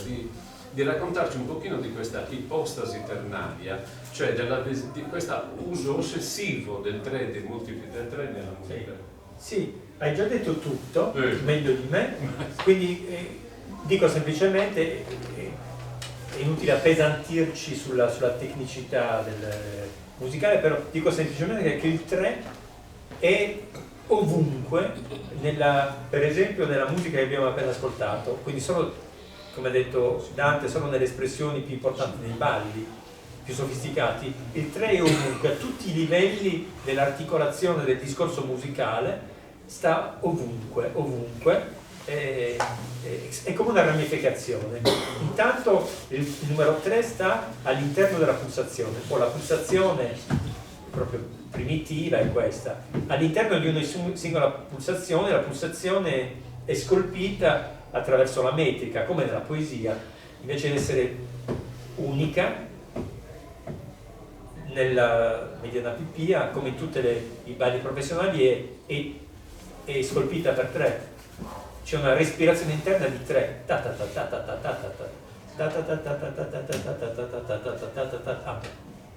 di raccontarci un pochino di questa ipostasi ternaria, cioè di questo uso ossessivo del 3, dei multipli del 3 nella musica. Sì, hai già detto tutto, meglio di me, quindi dico semplicemente, è inutile appesantirci sulla tecnicità del musicale, però dico semplicemente che il 3 è ovunque, per esempio nella musica che abbiamo appena ascoltato, quindi solo, come ha detto Dante, solo nelle espressioni più importanti dei balli, più sofisticati. Il 3 è ovunque, a tutti i livelli dell'articolazione del discorso musicale, sta ovunque, è come una ramificazione. Intanto il numero 3 sta all'interno della pulsazione, poi la pulsazione proprio primitiva è questa. All'interno di ogni singola pulsazione, la pulsazione è scolpita attraverso la metrica, come nella poesia, invece di essere unica nella mediana pipia, come in tutti i balli professionali, è scolpita per 3. C'è una respirazione interna di 3,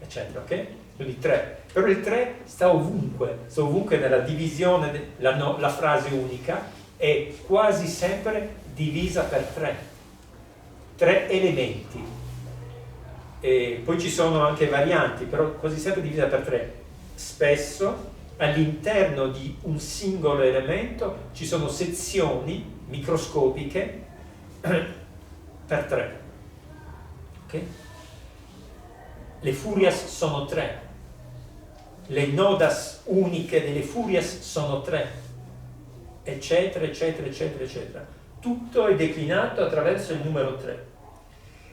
eccetera, ok? Quindi 3. Però il 3 sta ovunque nella divisione, la frase unica è quasi sempre divisa per 3 elementi. E poi ci sono anche varianti, però quasi sempre divisa per 3. Spesso all'interno di un singolo elemento ci sono sezioni microscopiche per 3. Okay? Le furias sono 3, le nodas uniche delle furias sono 3, eccetera, eccetera, eccetera, eccetera. Tutto è declinato attraverso il numero 3.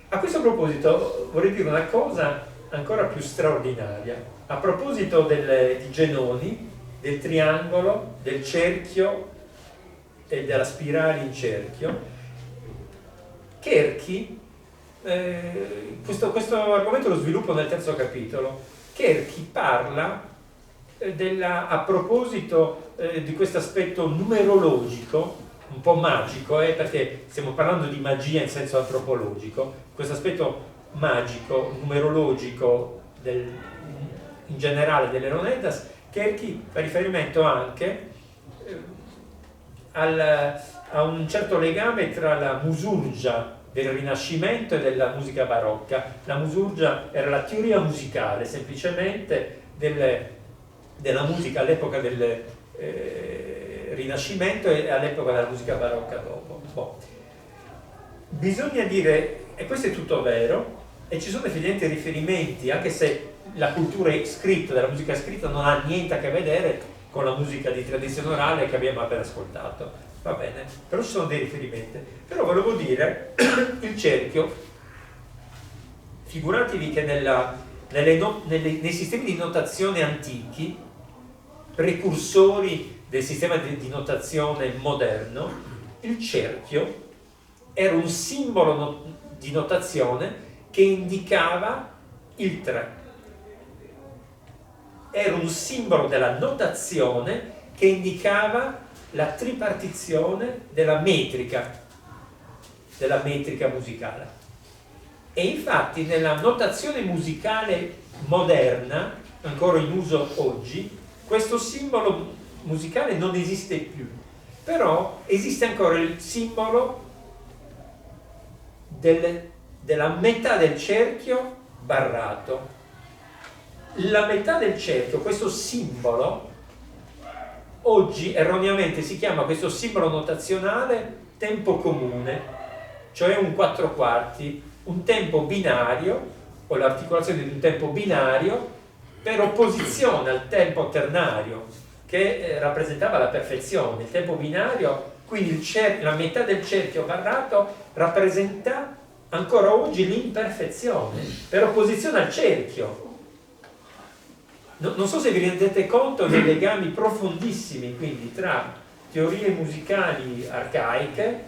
A questo proposito vorrei dire una cosa ancora più straordinaria. A proposito di Genoni, del triangolo, del cerchio e della spirale in cerchio, Cherchi, questo argomento lo sviluppo nel terzo capitolo, Cherchi parla a proposito di questo aspetto numerologico, un po' magico, perché stiamo parlando di magia in senso antropologico, questo aspetto magico, numerologico in generale delle Leonidas, Cherchi fa riferimento anche a un certo legame tra la musurgia del Rinascimento e della musica barocca. La musurgia era la teoria musicale semplicemente della musica all'epoca del Rinascimento e all'epoca della musica barocca dopo. Boh. Bisogna dire, e questo è tutto vero, e ci sono evidenti riferimenti, anche se la cultura scritta della musica scritta non ha niente a che vedere con la musica di tradizione orale che abbiamo appena ascoltato, va bene, però ci sono dei riferimenti. Però volevo dire, il cerchio, figuratevi che nei sistemi di notazione antichi, precursori del sistema di notazione moderno, il cerchio era un simbolo di notazione che indicava il 3. Era un simbolo della notazione che indicava la tripartizione della metrica musicale. E infatti nella notazione musicale moderna, ancora in uso oggi, questo simbolo musicale non esiste più, però esiste ancora il simbolo della metà del cerchio barrato. La metà del cerchio, questo simbolo, oggi erroneamente si chiama questo simbolo notazionale tempo comune, cioè un 4/4, un tempo binario, o l'articolazione di un tempo binario, per opposizione al tempo ternario, che rappresentava la perfezione. Il tempo binario, quindi la metà del cerchio barrato, rappresenta ancora oggi l'imperfezione, per opposizione al cerchio. Non so se vi rendete conto dei legami profondissimi quindi tra teorie musicali arcaiche,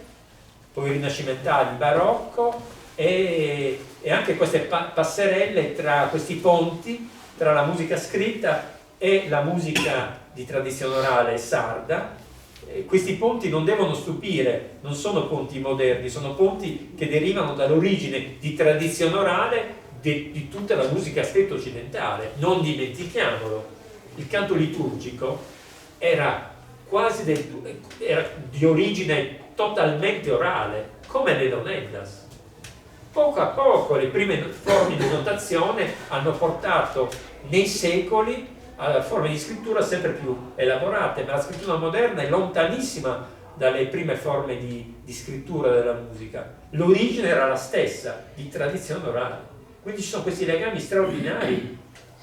poi rinascimentali, barocco, e anche queste passerelle tra questi ponti tra la musica scritta e la musica di tradizione orale sarda. Questi ponti non devono stupire, non sono ponti moderni, sono ponti che derivano dall'origine di tradizione orale di tutta la musica scritta occidentale. Non dimentichiamolo, il canto liturgico era era di origine totalmente orale, come le Leonidas. Poco a poco le prime forme di notazione hanno portato nei secoli a forme di scrittura sempre più elaborate, ma la scrittura moderna è lontanissima dalle prime forme di scrittura della musica. L'origine era la stessa, di tradizione orale. Quindi ci sono questi legami straordinari,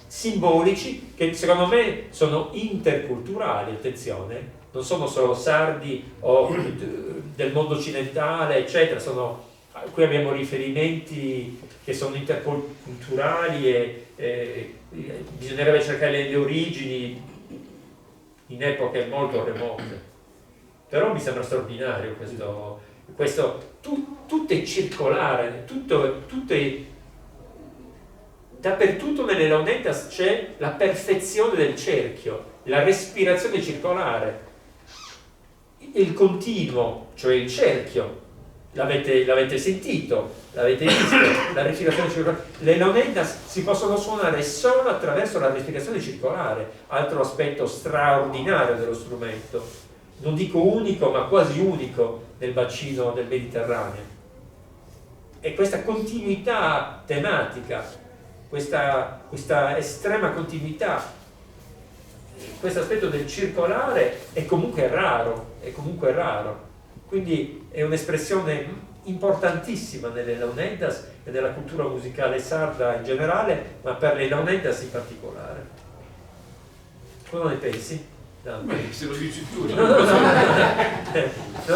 simbolici, che secondo me sono interculturali, attenzione, non sono solo sardi o del mondo occidentale, eccetera, qui abbiamo riferimenti che sono interculturali e bisognerebbe cercare le origini in epoche molto remote. Però mi sembra straordinario tutto è circolare, tutto è dappertutto. nelle Leonidas c'è la perfezione del cerchio, la respirazione circolare, il continuo, cioè il cerchio. L'avete sentito, l'avete visto, la respirazione circolare. Le Leonidas si possono suonare solo attraverso la respirazione circolare, altro aspetto straordinario dello strumento, non dico unico ma quasi unico nel bacino del Mediterraneo. E questa continuità tematica, questa estrema continuità questo aspetto del circolare è comunque raro, quindi è un'espressione importantissima nelle launeddas e nella cultura musicale sarda in generale, ma per le launeddas in particolare. Cosa ne pensi? No. Beh, se lo dici tu. No,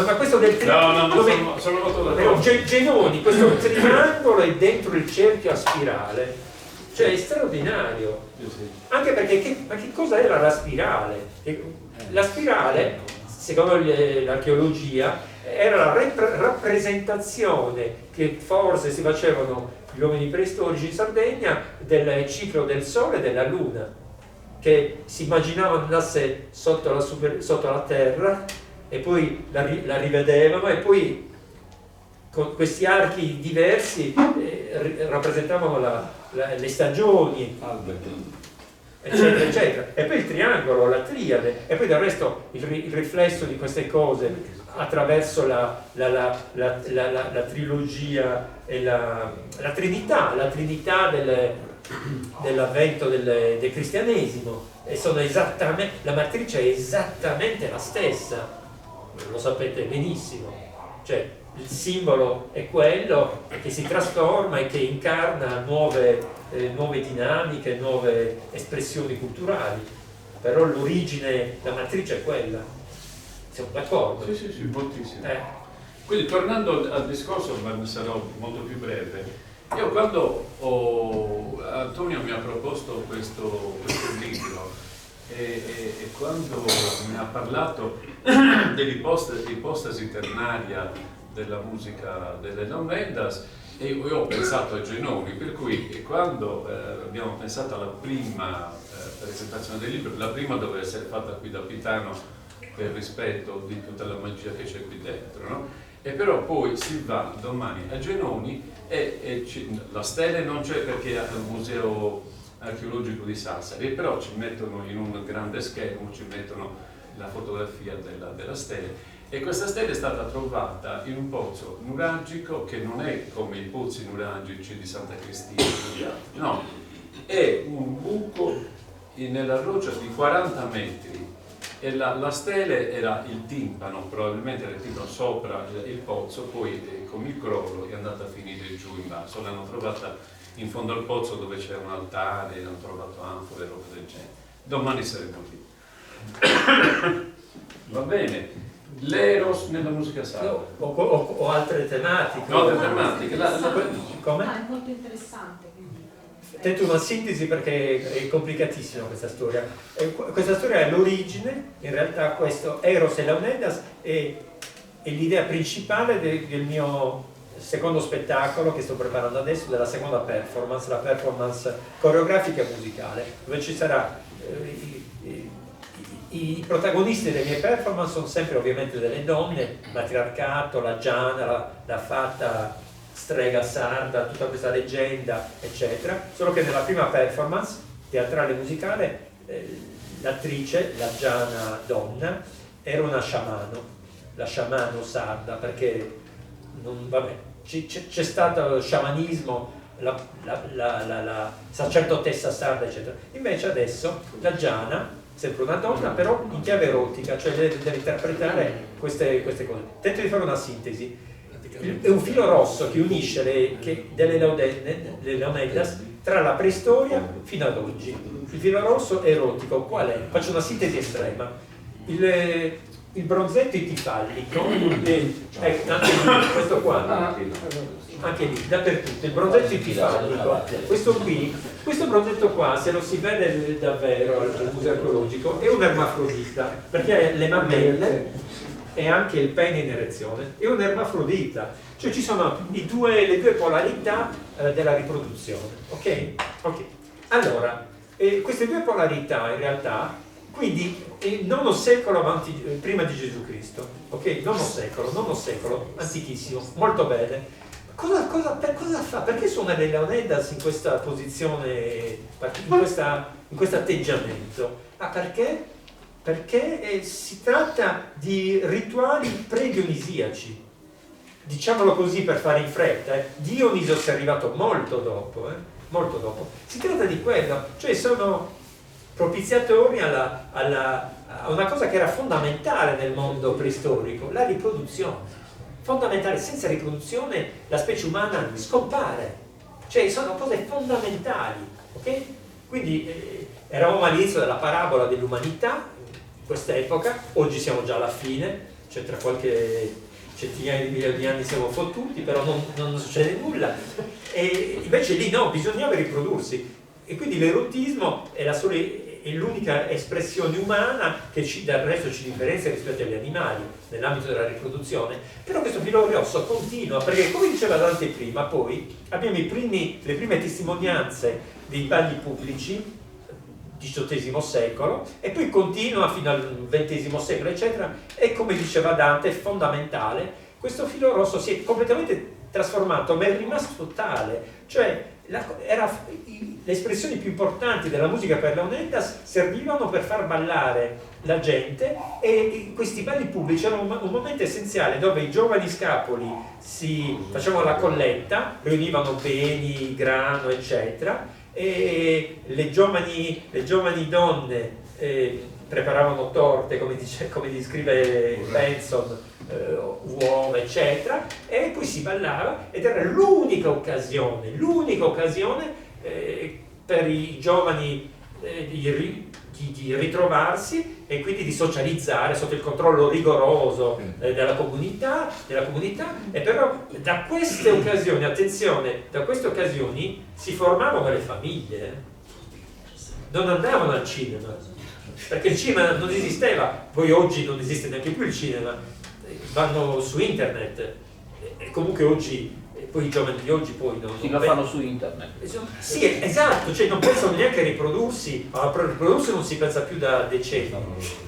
ma questo del triangolo, sono molto d'accordo. Genoni, questo triangolo è dentro il cerchio a spirale, cioè è straordinario. Anche perché ma che cosa era la spirale? La spirale, secondo l'archeologia, era la rappresentazione che forse si facevano gli uomini preistorici in Sardegna del ciclo del Sole e della Luna, che si immaginavano andasse sotto la terra e poi la rivedevano, e poi con questi archi diversi rappresentavano le stagioni, eccetera, eccetera. E poi il triangolo, la triade, e poi del resto il riflesso di queste cose attraverso la trilogia e la trinità dell'avvento del cristianesimo, e sono esattamente, la matrice è esattamente la stessa, lo sapete benissimo, cioè il simbolo è quello che si trasforma e che incarna nuove dinamiche, nuove espressioni culturali, però l'origine, la matrice è quella. Siamo d'accordo? Sì, moltissimo. Quindi tornando al discorso, ma sarò molto più breve, io quando Antonio mi ha proposto questo libro e quando mi ha parlato dell'ipostasi ternaria della musica delle launeddas, e io ho pensato a Genoni, per cui quando abbiamo pensato alla prima presentazione del libro, la prima doveva essere fatta qui da Pitano per rispetto di tutta la magia che c'è qui dentro, no? E però poi si va domani a Genoni e la stele non c'è perché è al museo archeologico di Sassari, però ci mettono in un grande schermo, ci mettono la fotografia della stele, e questa stele è stata trovata in un pozzo nuragico che non è come i pozzi nuragici di Santa Cristina, no, è un buco nella roccia di 40 metri. E la stele era il timpano, probabilmente era il timpano sopra il pozzo, poi con il crollo è andata a finire giù in basso. L'hanno trovata in fondo al pozzo dove c'era un altare, hanno trovato anfore e roba del genere. Domani saremo lì. Va bene. L'eros nella musica sarda. O altre tematiche. No, altre tematiche. Come? È molto interessante. Tento una sintesi perché è complicatissima questa storia. Questa storia è l'origine, in realtà questo Eros e Launeddas è l'idea principale del mio secondo spettacolo che sto preparando adesso, della seconda performance, la performance coreografica e musicale, dove ci sarà i protagonisti delle mie performance sono sempre ovviamente delle donne, matriarcato, la Giana, la fatta strega sarda, tutta questa leggenda, eccetera, solo che nella prima performance teatrale musicale l'attrice, la Giana donna, era una sciamano, la sciamano sarda, perché c'è stato sciamanismo, la sacerdotessa sarda, eccetera. Invece adesso la Giana, sempre una donna, però in chiave erotica, cioè deve interpretare queste cose. Tento di fare una sintesi. È un filo rosso che unisce le launeddas tra la preistoria fino ad oggi. Il filo rosso è erotico. Qual è? Faccio una sintesi estrema. Il bronzetto itifallico, anche lì, questo qua, anche lì, dappertutto, il bronzetto itifallico, questo bronzetto qua, se lo si vede davvero al museo archeologico, è un ermafrodita, perché ha le mammelle e anche il pene in erezione, è un ermafrodita, cioè ci sono le due polarità della riproduzione, ok? Allora, queste due polarità in realtà, quindi nono secolo prima di Gesù Cristo, ok? Nono secolo, antichissimo, molto bene. Cosa fa? Perché suona le launeddas in questa posizione, in questo atteggiamento? Perché? Perché si tratta di rituali pre-dionisiaci, diciamolo così per fare in fretta. Dioniso è arrivato molto dopo. Si tratta di quello, cioè sono propiziatori a una cosa che era fondamentale nel mondo preistorico, la riproduzione. Fondamentale, senza riproduzione la specie umana scompare, cioè sono cose fondamentali, ok? Quindi eravamo all'inizio della parabola dell'umanità in quest'epoca, oggi siamo già alla fine, cioè tra qualche centinaia di migliaia di anni siamo fottuti, però non succede nulla, e invece lì no, bisognava riprodursi, e quindi l'erotismo è l'unica espressione umana che dal resto ci differenzia rispetto agli animali nell'ambito della riproduzione. Però questo filo rosso continua, perché come diceva Dante prima, poi abbiamo le prime testimonianze dei balli pubblici, XVIII secolo, e poi continua fino al XX secolo, eccetera, e come diceva Dante è fondamentale. Questo filo rosso si è completamente trasformato, ma è rimasto tale, cioè le espressioni più importanti della musica per Leonidas servivano per far ballare la gente, e questi balli pubblici erano un momento essenziale dove i giovani scapoli si facevano la colletta, riunivano beni, grano, eccetera, e le giovani donne preparavano torte, come descrive Benson, uova, eccetera, e poi si ballava, ed era l'unica occasione per i giovani di ritrovarsi e quindi di socializzare sotto il controllo rigoroso della comunità, e però da queste occasioni, attenzione, da queste occasioni si formavano le famiglie, non andavano al cinema, perché il cinema non esisteva, poi oggi non esiste neanche più il cinema, vanno su internet, e comunque oggi, poi i giovani di oggi poi lo fanno su internet. Sì, esatto, cioè non pensano neanche a riprodursi, a riprodursi non si pensa più da decenni,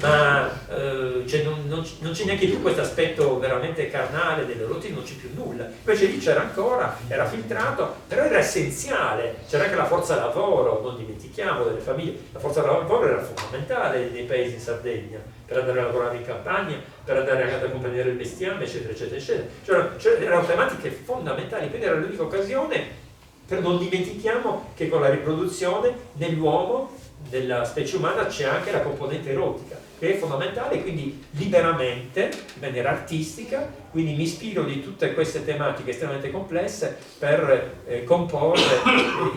ma cioè non c'è neanche più questo aspetto veramente carnale dell'erotismo, non c'è più nulla. Invece lì c'era ancora, era filtrato, però era essenziale, c'era anche la forza lavoro, non dimentichiamo, delle famiglie, la forza lavoro era fondamentale nei paesi in Sardegna, per andare a lavorare in campagna, per andare ad accompagnare il bestiame, eccetera, eccetera, eccetera. Cioè, erano tematiche fondamentali, quindi era l'unica occasione. Non dimentichiamo che con la riproduzione nell'uomo, nella specie umana, c'è anche la componente erotica, che è fondamentale, quindi liberamente, in maniera artistica, quindi mi ispiro di tutte queste tematiche estremamente complesse per comporre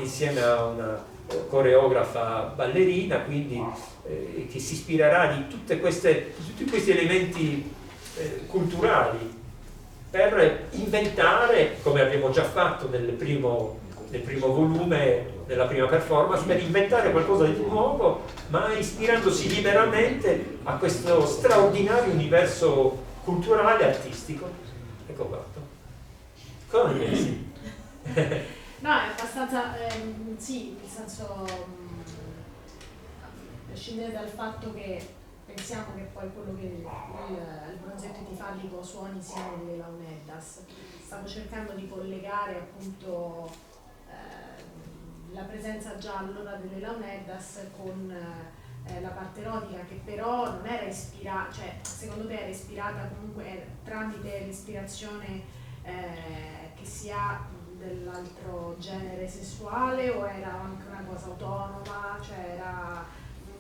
insieme a una coreografa ballerina, quindi che si ispirerà di tutti questi elementi culturali per inventare, come abbiamo già fatto nel primo volume, nella prima performance, per inventare qualcosa di nuovo, ma ispirandosi liberamente a questo straordinario universo culturale e artistico. Ecco fatto. Cosa ne pensi? No, è abbastanza, sì, nel senso, prescindere dal fatto che pensiamo che poi quello che il bronzetto etifallico suoni siano delle Launeddas, stavo cercando di collegare appunto la presenza già allora delle Launeddas con la parte erotica, che però non era ispirata, cioè secondo te era ispirata comunque tramite l'ispirazione che si ha dell'altro genere sessuale, o era anche una cosa autonoma, cioè era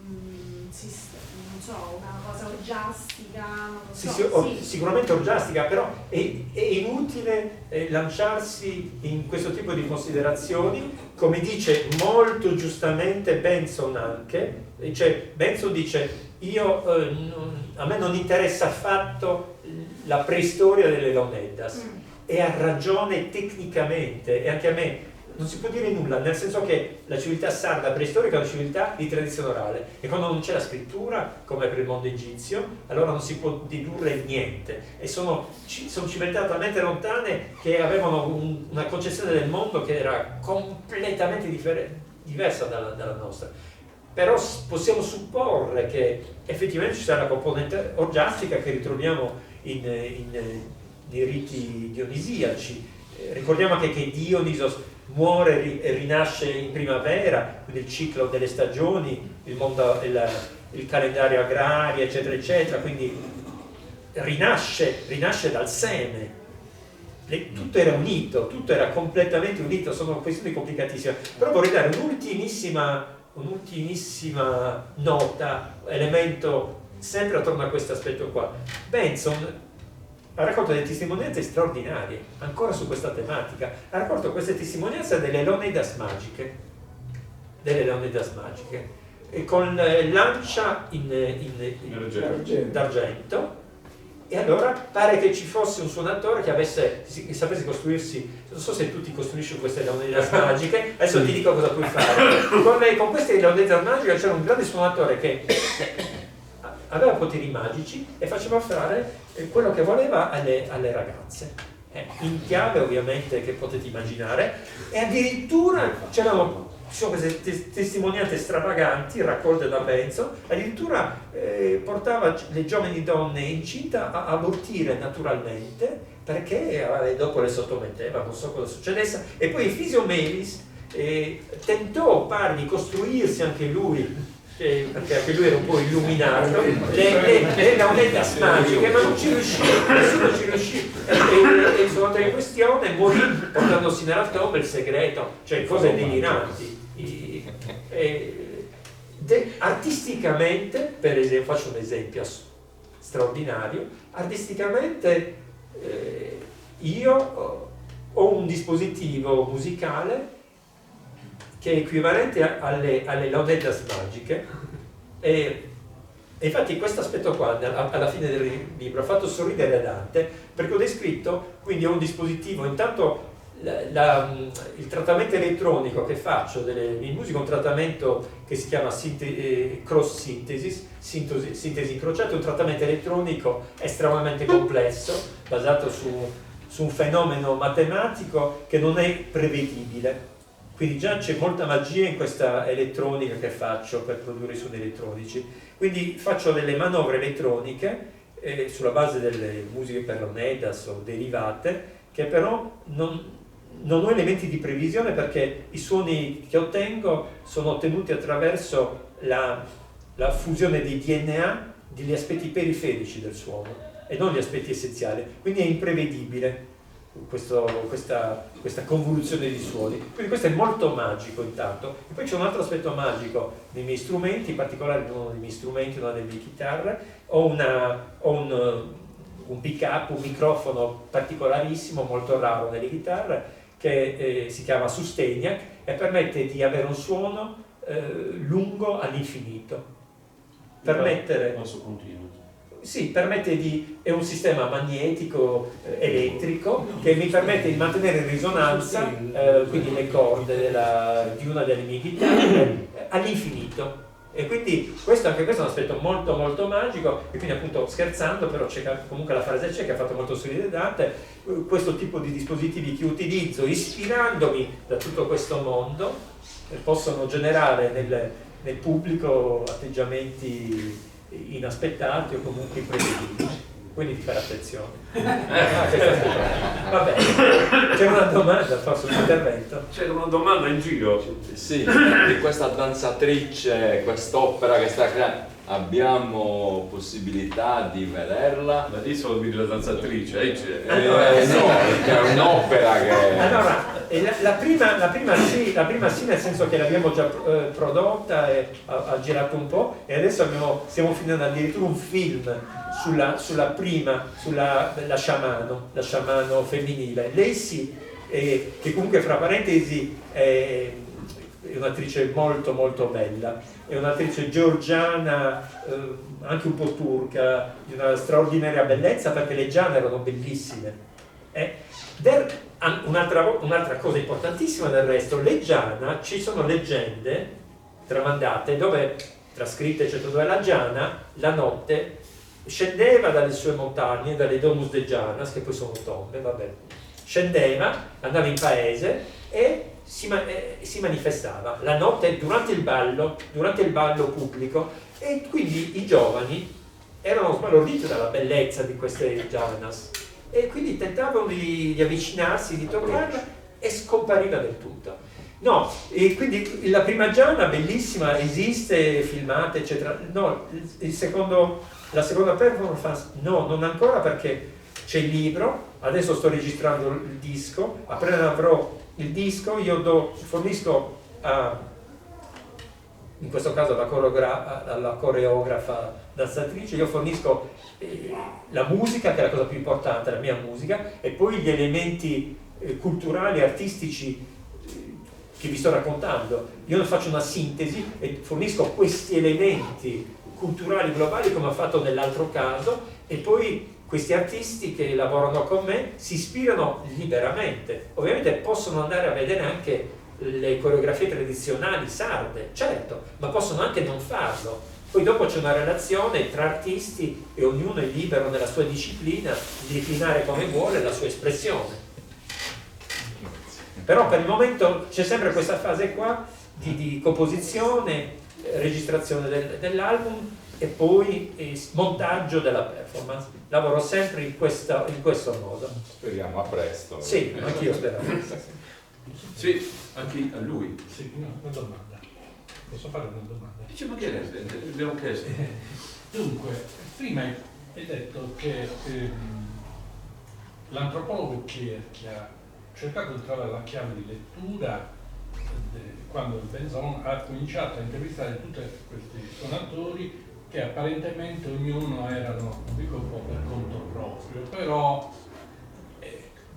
non so, una cosa orgiastica? Non so. Sì. Sicuramente orgiastica, però è inutile lanciarsi in questo tipo di considerazioni, come dice molto giustamente Benson anche, cioè Benson dice a me non interessa affatto la preistoria delle Launeddas, e ha ragione tecnicamente, e anche a me non si può dire nulla, nel senso che la civiltà sarda preistorica è una civiltà di tradizione orale, e quando non c'è la scrittura, come per il mondo egizio, allora non si può dedurre niente, e sono civiltà talmente lontane che avevano una concezione del mondo che era completamente diversa dalla nostra. Però possiamo supporre che effettivamente ci sarà la componente orgiastica che ritroviamo nei riti dionisiaci. Ricordiamo anche che Dionisos muore e rinasce in primavera, quindi il ciclo delle stagioni, il calendario agrario, eccetera, eccetera, quindi rinasce dal seme. Tutto era unito, tutto era completamente unito, sono questioni complicatissime. Però vorrei dare un'ultimissima un'ultimissima nota, elemento sempre attorno a questo aspetto qua. Benson ha raccolto delle testimonianze straordinarie, ancora su questa tematica. Ha raccolto queste testimonianze delle Leonidas magiche, e con lancia d'argento, e allora pare che ci fosse un suonatore che sapesse costruirsi, non so se tu ti costruisci queste Leonidas magiche, adesso ti dico cosa puoi fare. Con queste Leonidas magiche c'era un grande suonatore che aveva poteri magici e faceva fare quello che voleva alle ragazze, in chiave ovviamente che potete immaginare, e addirittura ci sono queste testimonianze stravaganti raccolte da Benson, addirittura portava le giovani donne incinte a abortire naturalmente, perché dopo le sottometteva, non so cosa succedesse, e poi Efisio Melis tentò, pare, di costruirsi anche lui, perché anche lui era un po' illuminato, le Leonidas magiche, ma non ci riuscì, nessuno ci riuscì, e il suonatore in questione morì portandosi nella tomba il segreto, cioè cose deliranti. Artisticamente, per esempio, faccio un esempio straordinario, artisticamente io ho un dispositivo musicale che è equivalente alle Leonidas magiche, e infatti questo aspetto qua alla fine del libro ha fatto sorridere Dante, perché ho descritto, quindi ho un dispositivo, intanto il trattamento elettronico che faccio in musica è un trattamento che si chiama cross synthesis, sintesi incrociata, è un trattamento elettronico estremamente complesso, basato su un fenomeno matematico che non è prevedibile. Quindi già c'è molta magia in questa elettronica che faccio per produrre i suoni elettronici. Quindi faccio delle manovre elettroniche sulla base delle musiche per Leonidas o derivate, che però non ho elementi di previsione, perché i suoni che ottengo sono ottenuti attraverso la fusione dei DNA degli aspetti periferici del suono e non gli aspetti essenziali. Quindi è imprevedibile questa convoluzione di suoni, quindi questo è molto magico intanto. E poi c'è un altro aspetto magico nei miei strumenti, in particolare in uno dei miei strumenti, una delle mie chitarre, ho un pick up, un microfono particolarissimo, molto raro nelle chitarre, che si chiama Sustainiac, e permette di avere un suono lungo all'infinito, permette è un sistema magnetico elettrico che mi permette di mantenere in risonanza quindi le corde di una delle mie chitarre all'infinito, e quindi anche questo è un aspetto molto molto magico. E quindi, appunto, scherzando, però c'è comunque la frase che ha fatto molto sorridere Dante, questo tipo di dispositivi che utilizzo ispirandomi da tutto questo mondo possono generare nel pubblico atteggiamenti inaspettati o comunque imprevedibili, quindi di fare attenzione. Va bene, c'è una domanda, faccio un intervento. C'era una domanda in giro. Sì, di questa danzatrice, quest'opera che sta creando, abbiamo possibilità di vederla? Ma lì solo vedi la danzatrice, no, è un'opera che... Allora, la prima sì, nel senso che l'abbiamo già prodotta e ha girato un po', e adesso stiamo finendo addirittura un film sulla prima, la sciamano femminile. Lei sì, che comunque, fra parentesi, è un'attrice molto molto bella, è un'attrice georgiana, anche un po' turca, di una straordinaria bellezza, perché le giane erano bellissime. Un'altra cosa importantissima del resto, le giana, ci sono leggende tramandate trascritte, eccetera, dove la giana la notte scendeva dalle sue montagne, dalle Domus de Gianas, che poi sono tombe, scendeva, andava in paese e si manifestava la notte durante il ballo pubblico, e quindi i giovani erano sbalorditi dalla bellezza di queste Gianas, e quindi tentavano di avvicinarsi, di toccarla, e scompariva del tutto. No, e quindi la prima Giana bellissima esiste, filmata, eccetera. No, la seconda performance no, non ancora, perché c'è il libro, adesso sto registrando il disco, appena avrò il disco io fornisco in questo caso la coreografa danzatrice, io fornisco la musica, che è la cosa più importante, la mia musica, e poi gli elementi culturali, artistici che vi sto raccontando. Io faccio una sintesi e fornisco questi elementi culturali globali come ho fatto nell'altro caso, e poi questi artisti che lavorano con me si ispirano liberamente. Ovviamente possono andare a vedere anche le coreografie tradizionali sarde, certo, ma possono anche non farlo. Poi dopo c'è una relazione tra artisti e ognuno è libero nella sua disciplina di declinare come vuole la sua espressione. Però per il momento c'è sempre questa fase qua di composizione, registrazione dell'album e poi montaggio della performance. Lavoro sempre in questo modo. Speriamo a presto. Sì, anch'io spero. Sì, anche a lui. Sì, no, una domanda. Posso fare una domanda? Dice, ma che le ho chiesto? Dunque, prima hai detto che l'antropologo Cherchi ha cercato di trovare la chiave di lettura quando il Benzon ha cominciato a intervistare tutti questi suonatori che apparentemente ognuno erano, non dico un po' per conto proprio, però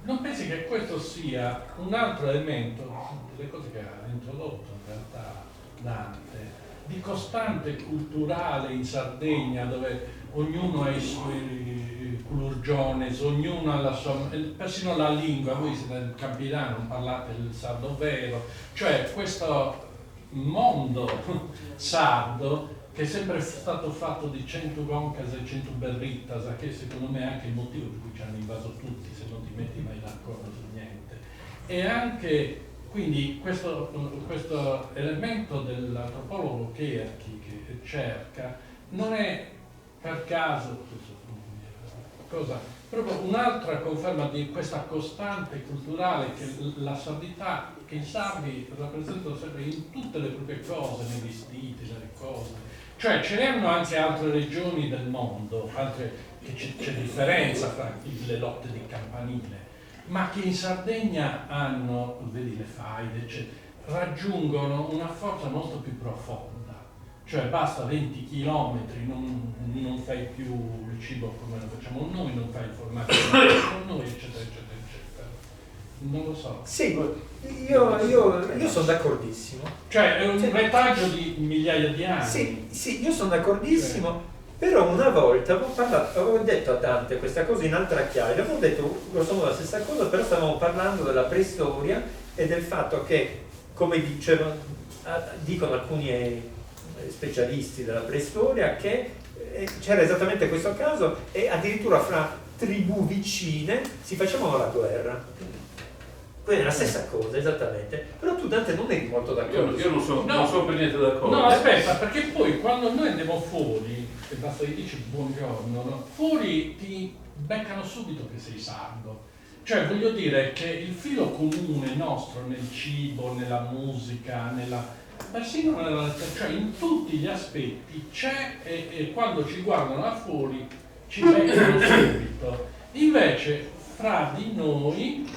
non pensi che questo sia un altro elemento delle cose che ha introdotto in realtà Dante, di costante culturale in Sardegna, dove ognuno ha i suoi culurgiones, ognuno ha la sua, persino la lingua, voi siete del Campidano, non parlate il sardo vero, cioè questo mondo sardo che è sempre stato fatto di 100 goncas e 100 berrittas, che secondo me è anche il motivo per cui ci hanno invaso tutti, se non ti metti mai d'accordo su niente. E anche quindi questo elemento dell'antropologo Cherchi che cerca non è per caso proprio un'altra conferma di questa costante culturale che la sardità, che i sardi rappresentano sempre in tutte le proprie cose, nei vestiti, nelle cose. Cioè ce n'erano anche altre regioni del mondo, che c'è differenza fra le lotte di campanile, ma che in Sardegna hanno, vedi le faide, raggiungono una forza molto più profonda. Cioè basta 20 chilometri, non fai più il cibo come lo facciamo noi, non fai il formaggio come lo facciamo noi, eccetera, eccetera, eccetera. Non lo so. Sì, io sono d'accordissimo. Cioè è un retaggio di migliaia di anni. Sì, io sono d'accordissimo, però una volta avevo detto a Dante questa cosa in altra chiave, avevo detto grosso modo la stessa cosa, però stavamo parlando della preistoria e del fatto che, come dicono alcuni specialisti della preistoria, che c'era esattamente questo caso e addirittura fra tribù vicine si facevano la guerra. Quindi è la stessa cosa, esattamente. Però tu, Dante, non eri molto d'accordo. Io non sono per niente d'accordo. No, aspetta, perché poi quando noi andiamo fuori, e basta che dici buongiorno, no? Fuori ti beccano subito che sei sardo. Cioè, voglio dire che il filo comune nostro nel cibo, nella musica, persino cioè in tutti gli aspetti c'è, e quando ci guardano da fuori ci beccano subito. Invece, fra di noi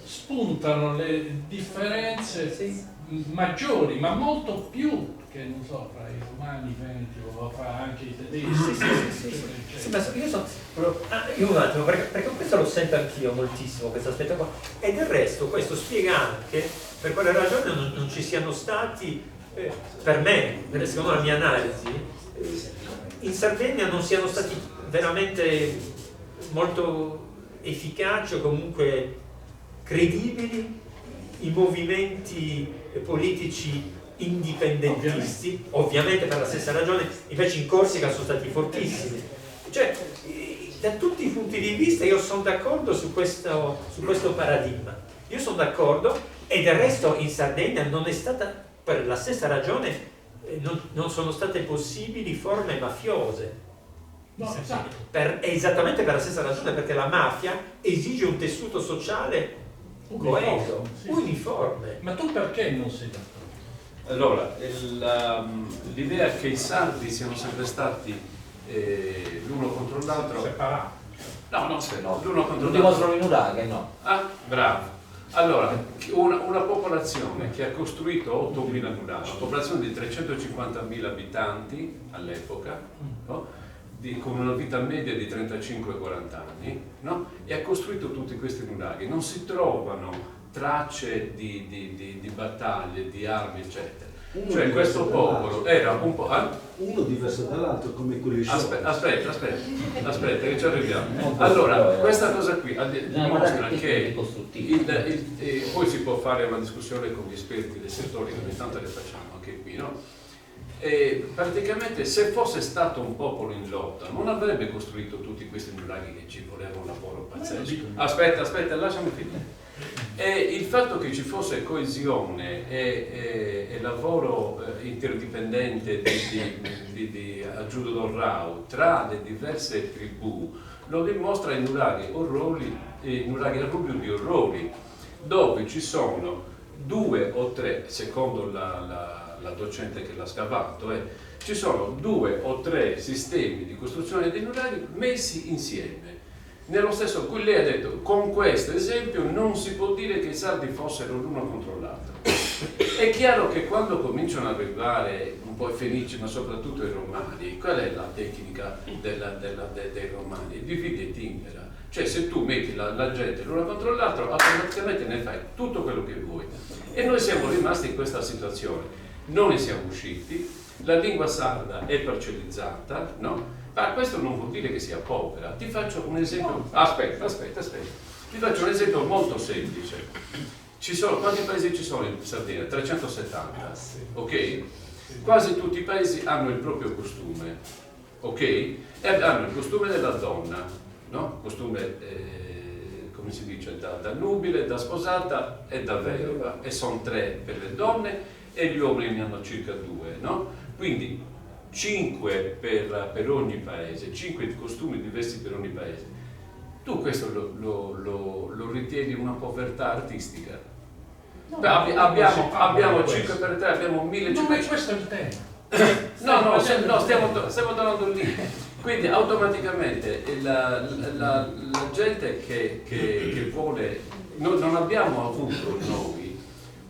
spuntano le differenze maggiori, ma molto più che, non so, fra i romani, i veneti o fra anche i tedeschi. Sì, ma io un attimo, perché questo lo sento anch'io moltissimo, questo aspetto qua, e del resto questo spiega anche per quale ragione non ci siano stati, per me, secondo la mia analisi, in Sardegna non siano stati veramente molto efficaci o comunque credibili i movimenti politici indipendentisti, ovviamente per la stessa ragione. Invece in Corsica sono stati fortissimi. Cioè, da tutti i punti di vista io sono d'accordo su questo paradigma. Io sono d'accordo, e del resto in Sardegna non è stata, per la stessa ragione, non sono state possibili forme mafiose. No, esatto. Esattamente per la stessa ragione, perché la mafia esige un tessuto sociale coeso, uniforme. Ma tu perché non sei d'accordo? Allora, l'idea che i sardi siano sempre stati l'uno contro l'altro. Separati. No, l'uno contro Lo l'altro. dimostrano in Uraghe, no? Ah, bravo. Allora, una popolazione che ha costruito 8.000 nulari, una popolazione di 350.000 abitanti all'epoca, no? Con una vita media di 35-40 anni, no? E ha costruito tutti questi nulari. Non si trovano tracce di battaglie, di armi, eccetera. Cioè questo popolo era un po'... Uno diverso dall'altro, come quelli sciolti. Aspetta che ci arriviamo. Allora, questa cosa qui dimostra che poi si può fare una discussione con gli esperti del settore, che ogni tanto le facciamo anche qui, no? E praticamente se fosse stato un popolo in lotta non avrebbe costruito tutti questi nulari che ci voleva un lavoro pazzesco. Aspetta, lasciami finire. E il fatto che ci fosse coesione e lavoro interdipendente di Aggiudo Dorrau tra le diverse tribù lo dimostra i nulari a Rubbio di Orrori, dove ci sono 2 o 3, secondo la docente che l'ha scavato, ci sono 2 o 3 sistemi di costruzione dei nulari messi insieme. Nello stesso, qui lei ha detto, con questo esempio non si può dire che i sardi fossero l'uno contro l'altro. È chiaro che quando cominciano ad arrivare un po' i fenici, ma soprattutto i romani, qual è la tecnica dei romani? Dividi e timbera. Cioè se tu metti la gente l'uno contro l'altro, automaticamente ne fai tutto quello che vuoi. E noi siamo rimasti in questa situazione. Non ne siamo usciti, la lingua sarda è parcellizzata, no? Ma questo non vuol dire che sia povera. Ti faccio un esempio. Aspetta. Ti faccio un esempio molto semplice. Quanti paesi ci sono in Sardegna? 370. Ok? Quasi tutti i paesi hanno il proprio costume. Ok? E hanno il costume della donna, no? Costume, come si dice, da nubile, da sposata e da vedova. E sono 3 per le donne e gli uomini ne hanno circa 2, no? Quindi 5 per ogni paese, 5 costumi diversi per ogni paese. Tu questo lo ritieni una povertà artistica? No, abbiamo 5 per 3, abbiamo 1500. Ma questo è il tema. No, stiamo tornando lì. Quindi automaticamente la gente che vuole... Non abbiamo avuto noi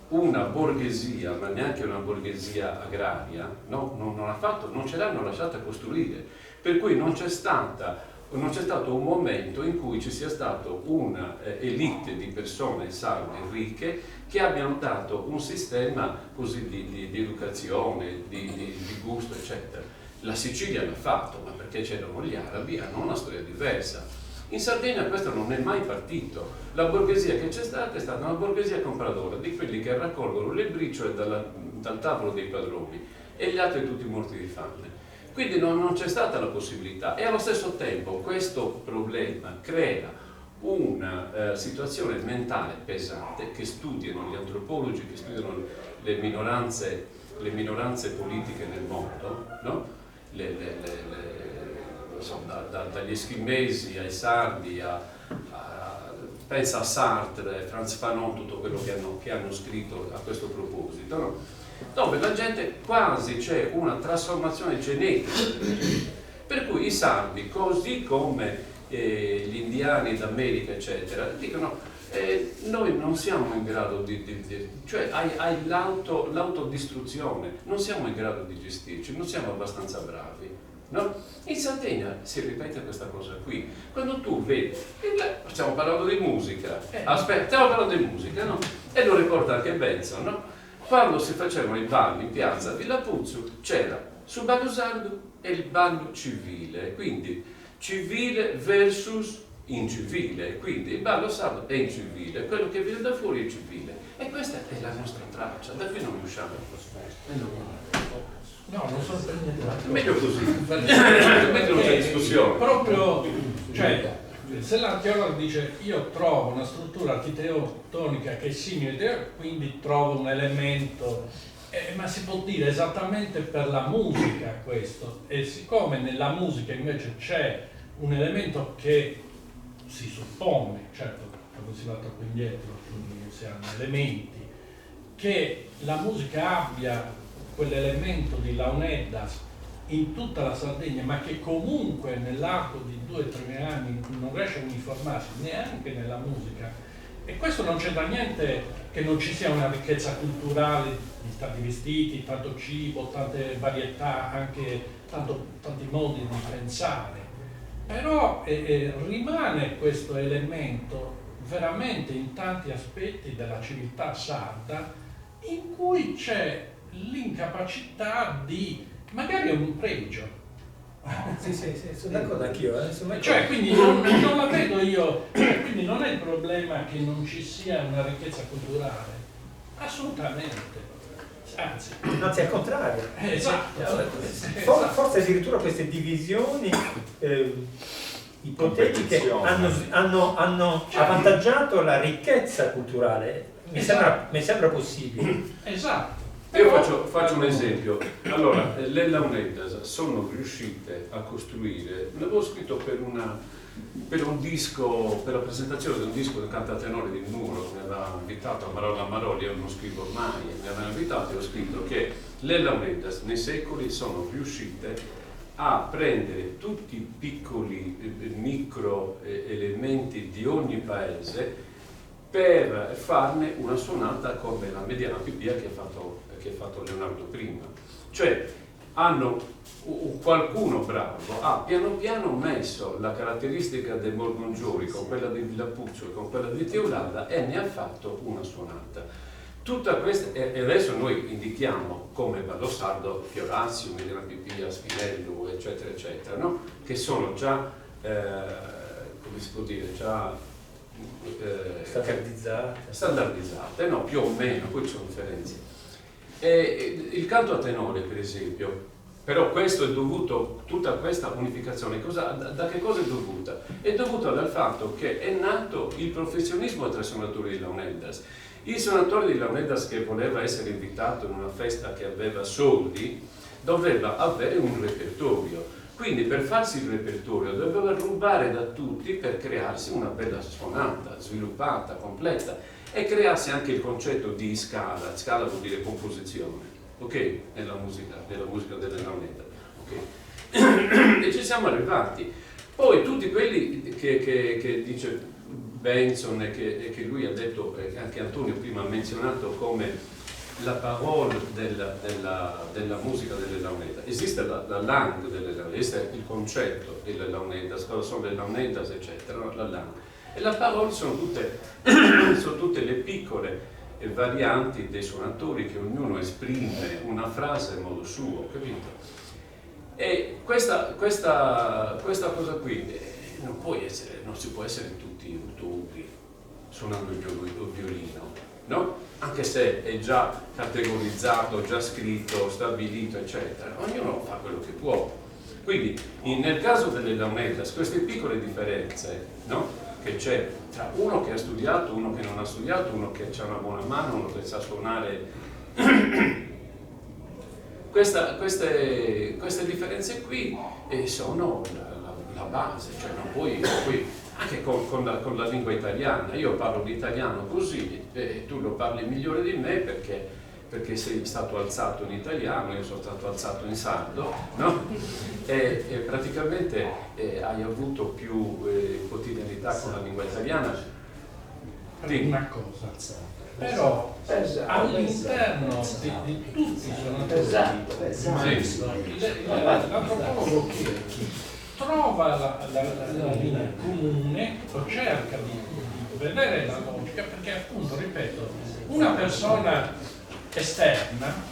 una borghesia, ma neanche una borghesia agraria, no? Non ce l'hanno lasciata costruire, per cui non c'è stato un momento in cui ci sia stata una elite di persone sarde ricche che abbiano dato un sistema così di educazione, di gusto, eccetera. La Sicilia l'ha fatto, ma perché c'erano gli arabi, hanno una storia diversa. In Sardegna questo non è mai partito. La borghesia che c'è stata è stata una borghesia compradora, di quelli che raccolgono le briciole dal tavolo dei padroni e gli altri tutti morti di fame. Quindi non c'è stata la possibilità e allo stesso tempo questo problema crea una situazione mentale pesante che studiano gli antropologi, che studiano le minoranze politiche nel mondo, no? Dagli eschimesi ai sardi, pensa a Sartre, Franz Fanon, tutto quello che hanno scritto a questo proposito, no? Dove la gente quasi c'è una trasformazione genetica, per cui i sardi, così come gli indiani d'America, eccetera, dicono noi non siamo in grado cioè hai l'autodistruzione, non siamo in grado di gestirci, non siamo abbastanza bravi. No? In Sardegna si ripete questa cosa qui. Quando tu vedi, stiamo parlando di musica, stiamo parlando di musica, no? E lo ricorda anche Benson, no? Quando si facevano i balli in piazza Villa Puzzu c'era sul ballo sardo e il ballo civile, quindi civile versus incivile, quindi il ballo sardo è incivile, quello che viene da fuori è civile. E questa è la nostra traccia, da qui non riusciamo a No, non sono per niente. Meglio così, meglio non c'è discussione. Proprio, cioè, se l'archeologo dice io trovo una struttura architettonica che è simile, quindi trovo un elemento, ma si può dire esattamente per la musica questo, e siccome nella musica invece c'è un elemento che si suppone, certo, quando si va troppo indietro, quindi si hanno elementi, che la musica abbia quell'elemento di Launeddas in tutta la Sardegna, ma che comunque nell'arco di 2 o 3 anni non riesce a uniformarsi neanche nella musica, E questo non c'entra niente che non ci sia una ricchezza culturale di tanti vestiti, tanto cibo, tante varietà, anche tanti modi di pensare. Però rimane questo elemento veramente in tanti aspetti della civiltà sarda in cui c'è l'incapacità di, magari è un pregio. Sì, sono d'accordo anch'io. Cioè, quindi non la vedo io, quindi non è il problema che non ci sia una ricchezza culturale, assolutamente, anzi al contrario. Esatto. Forse addirittura queste divisioni ipotetiche hanno avvantaggiato la ricchezza culturale. Mi sembra possibile. Esatto. Io faccio un esempio. Allora, le Launeddas sono riuscite a costruire, l'avevo scritto per un disco, per la presentazione di un disco del cantatenore di Muro, mi aveva invitato a Marola Maroli, io non scrivo mai, mi aveva invitato e ho scritto che le Launeddas nei secoli sono riuscite a prendere tutti i piccoli micro elementi di ogni paese per farne una suonata come la mediana pipia che ha fatto Leonardo prima. Cioè qualcuno bravo ha piano piano messo la caratteristica del Morgongiori con quella di Villapuzzo e con quella di Teulada e ne ha fatto una suonata. Tutta questa, e adesso noi indichiamo come ballo sardo Fiorazio, Mediana Pipia, Spinello, eccetera, eccetera, no? Che sono già, come si può dire, già standardizzate, no, più o meno, poi ci sono differenze. Il canto a tenore, per esempio, però questo è dovuto, tutta questa unificazione, da che cosa è dovuta? È dovuta dal fatto che è nato il professionismo tra i suonatori di Launeddas. Il suonatore di Launeddas che voleva essere invitato in una festa che aveva soldi, doveva avere un repertorio. Quindi per farsi il repertorio doveva rubare da tutti per crearsi una bella suonata, sviluppata, completa, e crearsi anche il concetto di scala. Scala vuol dire composizione, ok? Nella musica delle Launeddas, ok? E ci siamo arrivati. Poi tutti quelli che dice Benson e che lui ha detto, anche Antonio prima ha menzionato come la parola della musica delle Launeddas. Esiste la langue delle Launeddas, esiste il concetto delle Launeddas, cosa sono le Launeddas, eccetera, la langue. E la parola sono tutte le piccole varianti dei suonatori che ognuno esprime una frase in modo suo, capito? E questa cosa qui non si può essere in tutti i YouTube suonando il violino, no? Anche se è già categorizzato, già scritto, stabilito, eccetera. Ognuno fa quello che può. Quindi, nel caso delle Launeddas, queste piccole differenze, no? Che c'è tra uno che ha studiato, uno che non ha studiato, uno che ha una buona mano, uno che sa suonare. Queste differenze qui sono la base, cioè non puoi anche con la lingua italiana. Io parlo l'italiano così e tu lo parli migliore di me perché sei stato alzato in italiano, io sono stato alzato in sardo, no? E praticamente hai avuto più quotidianità con la lingua italiana. Una cosa, però all'interno di tutti i suonatori, l'antropologo trova la linea comune o cerca di vedere la logica, perché appunto, ripeto, una persona esterna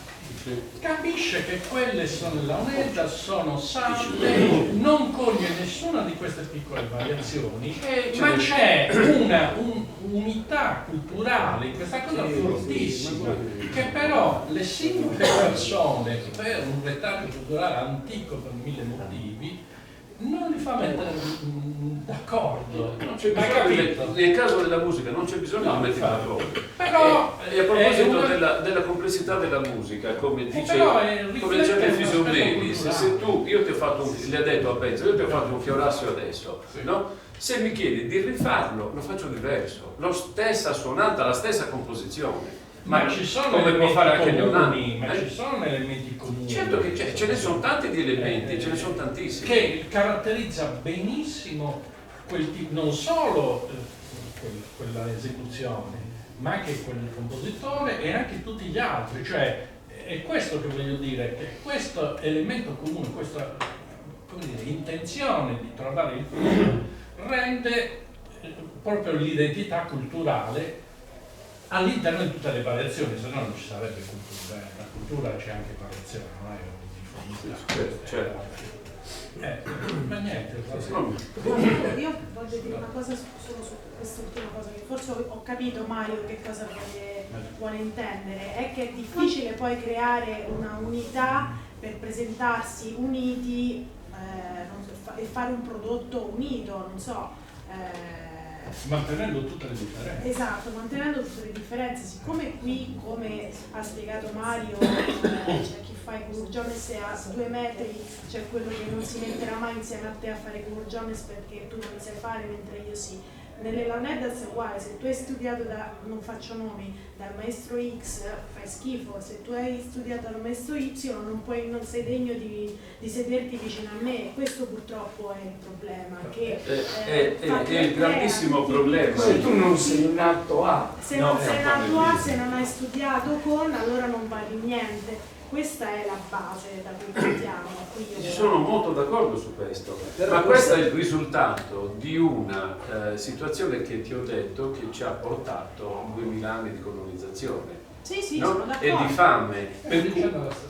capisce che quelle sono Launeddas, sono sarde, non coglie nessuna di queste piccole variazioni, ma c'è un'unità culturale in questa cosa fortissima, che però le singole persone, per un dettaglio culturale antico per mille motivi, non li fa mettere d'accordo. Nel caso della musica non c'è bisogno di mettere d'accordo. Però e a proposito della complessità della musica, come dice Fisomelli, se tu, io ti ho fatto le ha detto a Benzo, io ti ho fatto un Fiorassio adesso, no? Se mi chiedi di rifarlo, lo faccio diverso, la stessa suonata, la stessa composizione. Ma ci sono come può fare anche Leonardo? Ma ci sono elementi comuni. Certo che ce ne sono tanti di elementi, ce ne sono tantissimi. Che caratterizza benissimo quel tipo, non solo quella esecuzione, ma anche quel compositore e anche tutti gli altri, cioè è questo che voglio dire, che questo elemento comune, questa, come dire, intenzione di trovare il comune rende proprio l'identità culturale all'interno di tutte le variazioni, se no non ci sarebbe cultura. La cultura c'è anche variazione, non è uniformità. Certo. Ma niente, io voglio dire una cosa solo su quest'ultima cosa, che forse ho capito Mario che cosa vuole intendere, è che è difficile poi creare una unità per presentarsi uniti e fare un prodotto unito, non so. Mantenendo tutte le differenze. Esatto, mantenendo tutte le differenze. Siccome qui, come ha spiegato Mario, c'è chi fa i Gurjones a 2 metri, c'è quello che non si metterà mai insieme a te a fare Gurjones perché tu non li sai fare mentre io sì. Nelle Launeddas è uguale, se tu hai studiato non faccio nomi, dal maestro X fai schifo, se tu hai studiato dal maestro Y non sei degno di sederti vicino a me. Questo purtroppo è il problema. Che, è il grandissimo problema. Se tu non sei nato A. Se non sei nato A, se non hai studiato con, allora non vali niente. Questa è la base da cui partiamo. Sono molto d'accordo su questo, ma questo è il risultato di una situazione che ti ho detto che ci ha portato 2000 anni di colonizzazione. Sì, no? sono d'accordo. E di fame.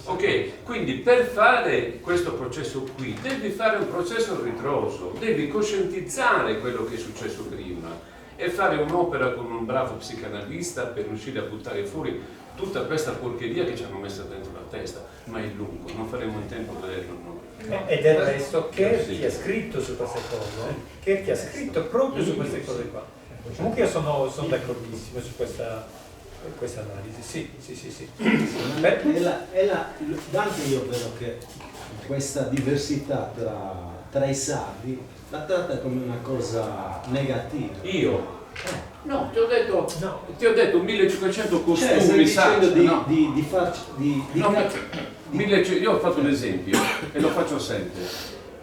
Ok, quindi per fare questo processo qui devi fare un processo a ritroso, devi coscientizzare quello che è successo prima e fare un'opera con un bravo psicanalista per riuscire a buttare fuori tutta questa porcheria che ci hanno messo dentro la testa, ma è lungo, non faremo in tempo a vederlo noi. E del resto Kerti ha scritto su queste cose, Kerti ha scritto proprio su queste cose qua. Comunque io sono d'accordissimo su questa analisi, sì. Dante io vedo che questa diversità tra i sardi la tratta come una cosa negativa. Io? No, ti ho detto 1500 costumi, stai dicendo no. di farci Io ho fatto un esempio e lo faccio sempre.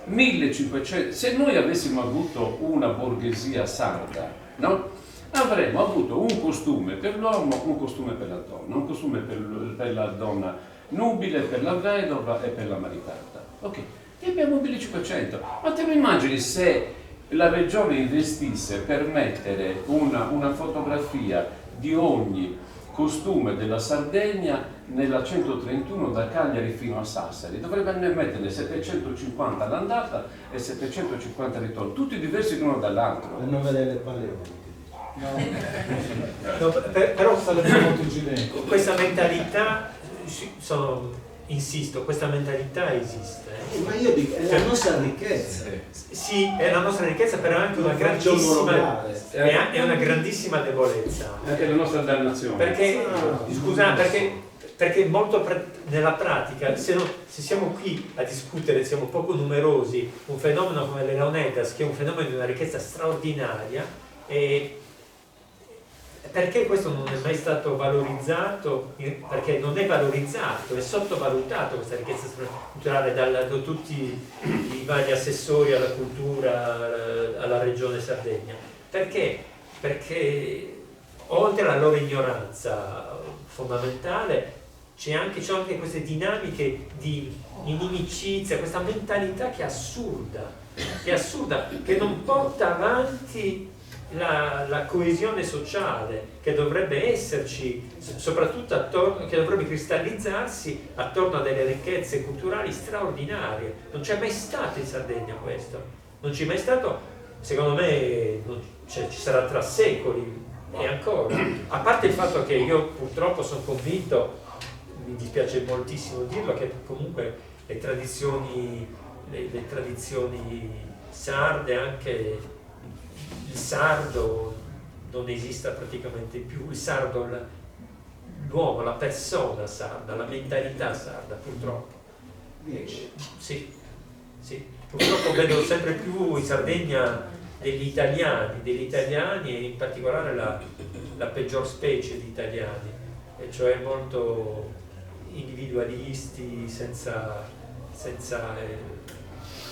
1500, se noi avessimo avuto una borghesia sarda, no? Avremmo avuto un costume per l'uomo, un costume per la donna, un costume per la donna nubile, per la vedova e per la maritata. Ok, e abbiamo 1500. Ma te lo immagini se la regione investisse per mettere una fotografia di ogni costume della Sardegna nella 131 da Cagliari fino a Sassari? Dovrebbe metterne 750 all'andata e 750 ritorno, tutti diversi l'uno dall'altro. Per non vedere le palle. No, però questa mentalità, insisto, questa mentalità esiste. Ma io dico, è la nostra ricchezza. Sì, è la nostra ricchezza, però è anche una grandissima, è una grandissima debolezza. È la nostra dannazione. Perché, scusa, perché molto nella pratica, se siamo qui a discutere, siamo poco numerosi, un fenomeno come le Launeddas, che è un fenomeno di una ricchezza straordinaria, perché questo non è mai stato valorizzato? Perché non è valorizzato, è sottovalutato questa ricchezza culturale da tutti i vari assessori alla cultura, alla regione Sardegna. Perché? Perché oltre alla loro ignoranza fondamentale c'è sono anche queste dinamiche di inimicizia, questa mentalità che è assurda, che non porta avanti la coesione sociale che dovrebbe esserci, soprattutto che dovrebbe cristallizzarsi attorno a delle ricchezze culturali straordinarie. Non c'è mai stato in Sardegna questo, non c'è mai stato, secondo me ci sarà tra secoli e ancora. A parte il fatto che io purtroppo sono convinto, mi dispiace moltissimo dirlo, che comunque le tradizioni sarde, anche il sardo non esista praticamente più, il sardo, l'uomo, la persona sarda, la mentalità sarda, purtroppo. Sì, purtroppo vedo sempre più in Sardegna degli italiani e in particolare la peggior specie di italiani, e cioè molto individualisti, senza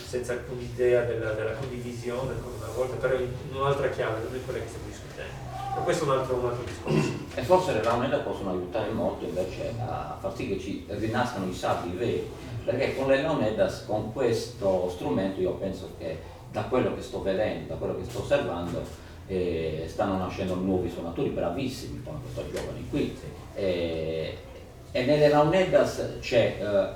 senza alcuna idea della condivisione, come una volta, però in un'altra chiave, non è quella che stiamo discutendo. Ma questo è un altro discorso. E forse le launeddas possono aiutare molto invece a far sì che ci rinascano i sabbi veri, perché con le launeddas, con questo strumento, io penso che da quello che sto vedendo, da quello che sto osservando, stanno nascendo nuovi suonatori bravissimi come questo giovane qui. E nelle launeddas c'è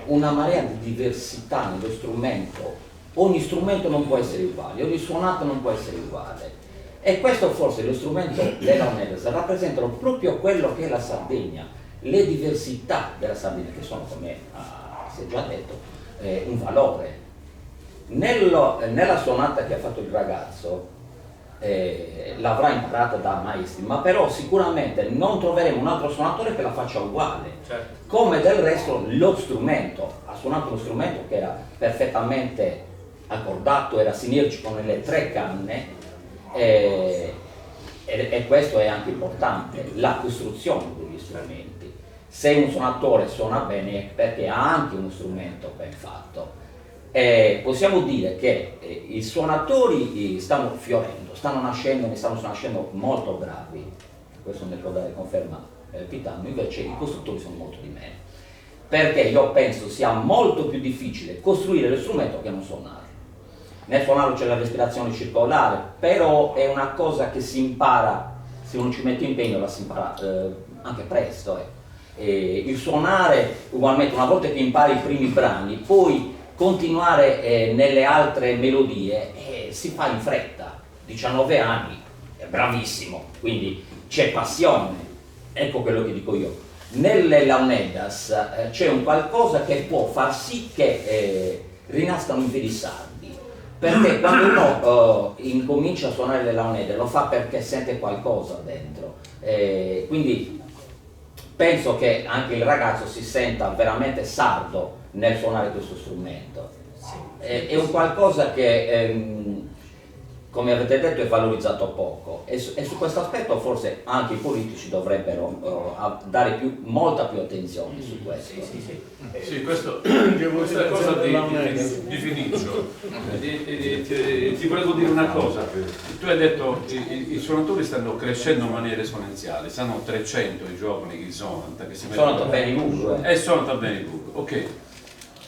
una marea di diversità nello strumento. Ogni strumento non può essere uguale, ogni suonato non può essere uguale. E questo forse lo strumento delle launeddas rappresentano proprio quello che è la Sardegna, le diversità della Sardegna, che sono, come si è già detto, un valore. Nella suonata che ha fatto il ragazzo l'avrà imparata da maestri, ma però sicuramente non troveremo un altro suonatore che la faccia uguale. Certo. Come Del resto lo strumento, ha suonato uno strumento che era perfettamente accordato, era sinergico nelle 3 canne, e questo è anche importante, la costruzione degli strumenti. Se un suonatore suona bene è perché ha anche uno strumento ben fatto. Possiamo dire che i suonatori stanno fiorendo, stanno nascendo, ne stanno nascendo molto bravi, questo ne può dare conferma Pitano, invece i costruttori sono molto di meno, perché io penso sia molto più difficile costruire lo strumento che non suonare. Nel suonarlo c'è la respirazione circolare, però è una cosa che si impara, se uno ci mette impegno la si impara anche presto. Il suonare ugualmente, una volta che impari i primi brani, poi continuare nelle altre melodie si fa in fretta. 19 anni, è bravissimo, quindi c'è passione. Ecco quello che dico io. Nelle launeddas c'è un qualcosa che può far sì che rinascano i veri sardi. Perché quando uno incomincia a suonare le launeddas lo fa perché sente qualcosa dentro, quindi penso che anche il ragazzo si senta veramente sardo nel suonare questo strumento. È un qualcosa che, come avete detto, è valorizzato poco, e su questo aspetto forse anche i politici dovrebbero dare molta più attenzione su questo. Sì, questa cosa di Finiccio. Ti volevo dire una cosa. Tu hai detto che i suonatori stanno crescendo in maniera esponenziale, sono 300 i giovani che suonano. Suonano bene in uso. Suonano bene in uso, ok.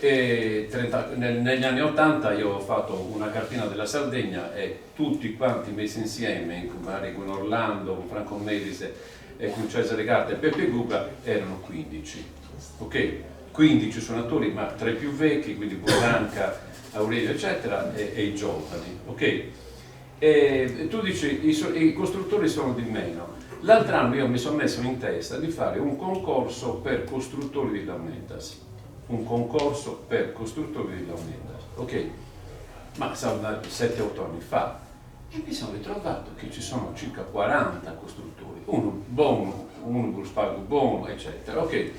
Negli anni 80 io ho fatto una cartina della Sardegna e tutti quanti messi insieme, magari con Orlando, con Franco Medise, e con Cesare Gatta e Peppe Guga, erano 15. Ok? 15 suonatori, ma tra i più vecchi, quindi Burranca, Aurelio eccetera, e i giovani. Ok? E tu dici i costruttori sono di meno. L'altro anno io mi sono messo in testa di fare un concorso per costruttori di launeddas. Un concorso per costruttori di launeddas, ok? Ma sarà 7-8 anni fa, e mi sono ritrovato che ci sono circa 40 costruttori, uno buono, uno buono, eccetera, ok?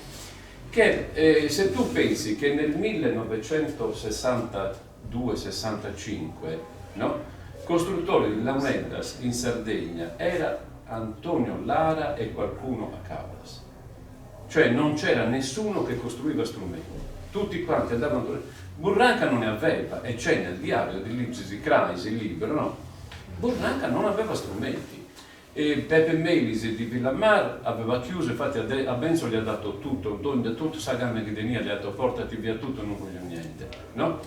Che se tu pensi che nel 1962-65, no? Costruttore di launeddas in Sardegna era Antonio Lara e qualcuno a Caldas. Cioè non c'era nessuno che costruiva strumenti, tutti quanti andavano. Burranca non ne aveva, e c'è nel diario di Lipsisi Kreis, il libro, no? Burranca non aveva strumenti. E Peppe Melisi di Villamar aveva chiuso, infatti a Benzo gli ha dato tutto Sagame di Denia, gli ha detto portati via tutto, non voglio niente, no?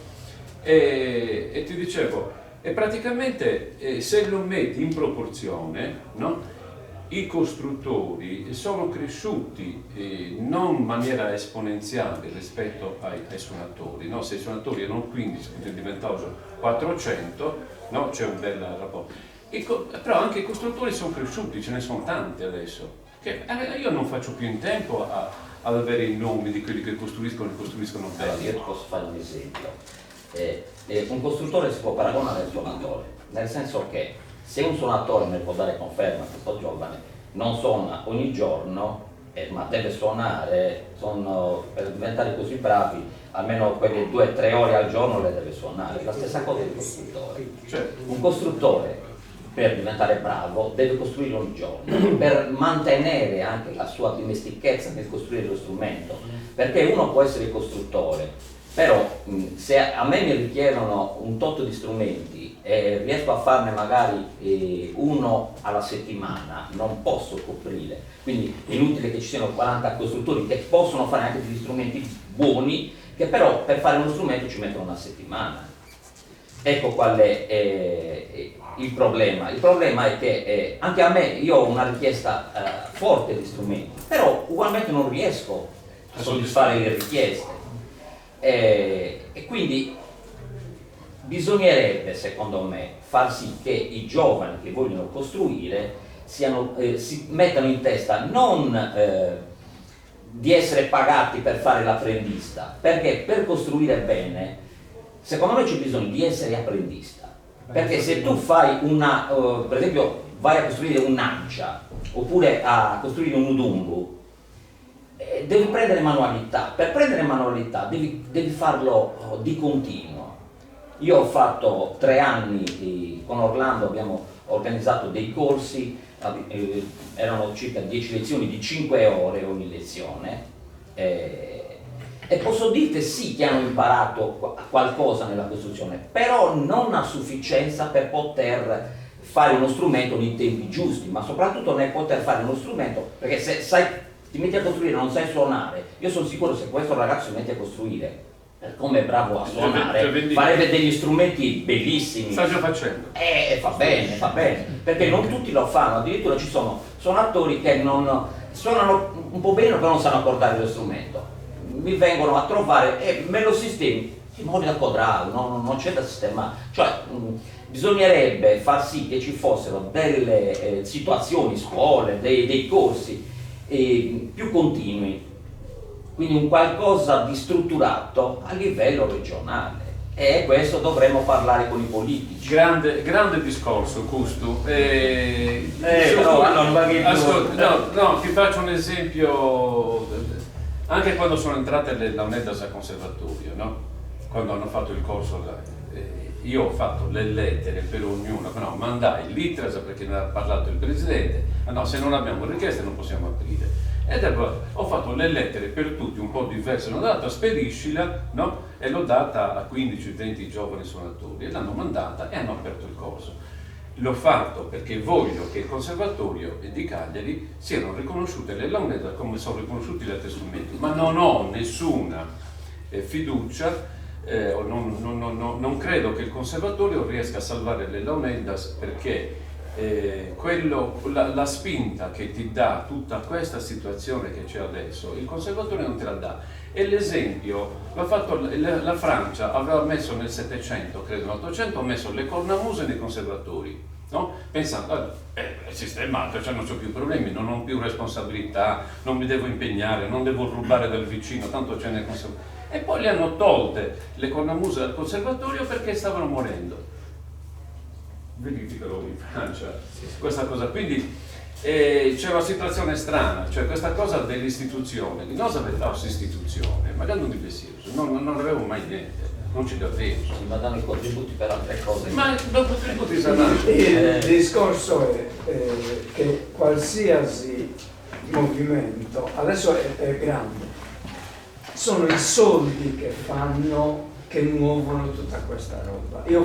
E ti dicevo, e praticamente se lo metti in proporzione, no? I costruttori sono cresciuti non in maniera esponenziale rispetto ai suonatori, no? Se i suonatori erano 15, quindi diventavano 400, no? C'è un bel rapporto. Però anche i costruttori sono cresciuti, ce ne sono tanti adesso. Io non faccio più in tempo ad avere i nomi di quelli che costruiscono bene. Io ti posso fare un esempio. Un costruttore si può paragonare al suonatore, nel senso che se un suonatore, me può dare conferma, questo giovane, non suona ogni giorno, ma deve suonare, per diventare così bravi, almeno quelle 2-3 ore al giorno le deve suonare. La stessa cosa del costruttore. Un costruttore, per diventare bravo, deve costruire ogni giorno, per mantenere anche la sua dimestichezza nel costruire lo strumento. Perché uno può essere costruttore Però se a me mi richiedono un tot di strumenti e riesco a farne magari uno alla settimana, non posso coprire, quindi è inutile che ci siano 40 costruttori che possono fare anche degli strumenti buoni, che però per fare uno strumento ci mettono una settimana. Ecco qual è il problema. Il problema è che anche a me, io ho una richiesta forte di strumenti, però ugualmente non riesco a soddisfare le richieste. E quindi bisognerebbe, secondo me, far sì che i giovani che vogliono costruire si mettano in testa non di essere pagati per fare l'apprendista, perché per costruire bene secondo me c'è bisogno di essere apprendista, perché se tu fai per esempio vai a costruire un'ancia oppure a costruire un udungu, devi prendere manualità. Per prendere manualità devi farlo di continuo. Io ho fatto 3 anni con Orlando, abbiamo organizzato dei corsi, erano circa 10 lezioni di 5 ore ogni lezione, e posso dirti sì che hanno imparato qualcosa nella costruzione, però non a sufficienza per poter fare uno strumento nei tempi giusti, ma soprattutto nel poter fare uno strumento, perché se ti metti a costruire e non sai suonare, io sono sicuro se questo ragazzo si mette a costruire, per come è bravo a suonare, farebbe degli strumenti bellissimi. Sta già facendo. Va bene, perché non tutti lo fanno, addirittura ci sono suonatori che suonano un po' bene però non sanno accordare lo strumento. Mi vengono a trovare e me lo sistemi in modo da accordarlo, non c'è da sistemare. Cioè, bisognerebbe far sì che ci fossero delle situazioni, scuole, dei corsi più continui, quindi un qualcosa di strutturato a livello regionale, e questo dovremmo parlare con i politici. Grande discorso, Custu. No, ti faccio un esempio. Anche quando sono entrate le Launeddas al conservatorio, no? Quando hanno fatto il corso, io ho fatto le lettere per ognuno, no, mandai l'ITRAS perché ne ha parlato il presidente, no, se non abbiamo richieste non possiamo aprire. Ed ho fatto le lettere per tutti un po' diverse, l'ho data, spediscila, no? E l'ho data a 15-20 giovani suonatori e l'hanno mandata e hanno aperto il corso. L'ho fatto perché voglio che il Conservatorio di Cagliari siano riconosciute le Launeddas come sono riconosciuti gli altri strumenti, ma non ho nessuna fiducia, non credo che il Conservatorio riesca a salvare le Launeddas, perché la spinta che ti dà tutta questa situazione che c'è adesso, il Conservatorio non te la dà. E l'esempio l'ha fatto la Francia, aveva messo nel 700, credo nell'800, ha messo le cornamuse nei conservatori, no? Pensando, è sistemato, cioè non ho più problemi, non ho più responsabilità, non mi devo impegnare, non devo rubare dal vicino, tanto c'è nel conservatorio. E poi le hanno tolte le cornamuse dal conservatorio perché stavano morendo. Verificalo in Francia, questa cosa. Quindi c'è una situazione strana, cioè questa cosa dell'istituzione, di non sapere questa istituzione, magari non di pensiero, non avevo mai niente, non ci avevo. Ma danno i contributi per altre cose. Ma dopo contributi saranno. Il discorso è che qualsiasi movimento adesso è grande, sono i soldi che fanno, che muovono tutta questa roba. Io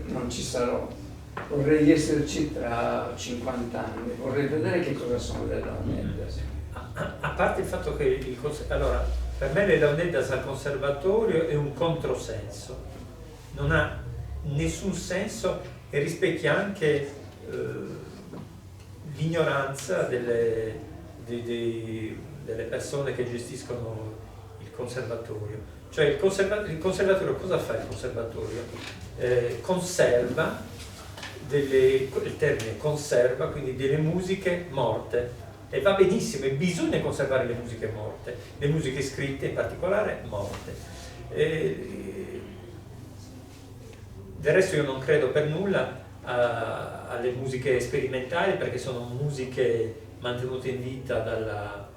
non ci sarò. Vorrei esserci tra 50 anni, vorrei vedere che cosa sono le Launeddas. A parte il fatto che allora, per me le Launeddas al conservatorio è un controsenso, non ha nessun senso e rispecchia anche l'ignoranza delle persone che gestiscono il conservatorio. Cioè il conservatorio cosa fa il conservatorio? Conserva il termine conserva, quindi delle musiche morte, e va benissimo, e bisogna conservare le musiche morte, le musiche scritte in particolare morte. Del resto io non credo per nulla alle musiche sperimentali, perché sono musiche mantenute in vita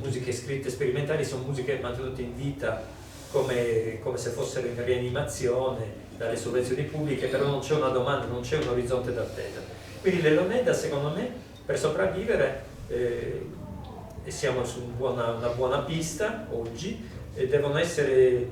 musiche scritte sperimentali sono musiche mantenute in vita come se fossero in rianimazione dalle sovvenzioni pubbliche, però non c'è una domanda, non c'è un orizzonte d'attesa. Quindi le Launeddas, secondo me, per sopravvivere, e siamo su una buona pista oggi, devono essere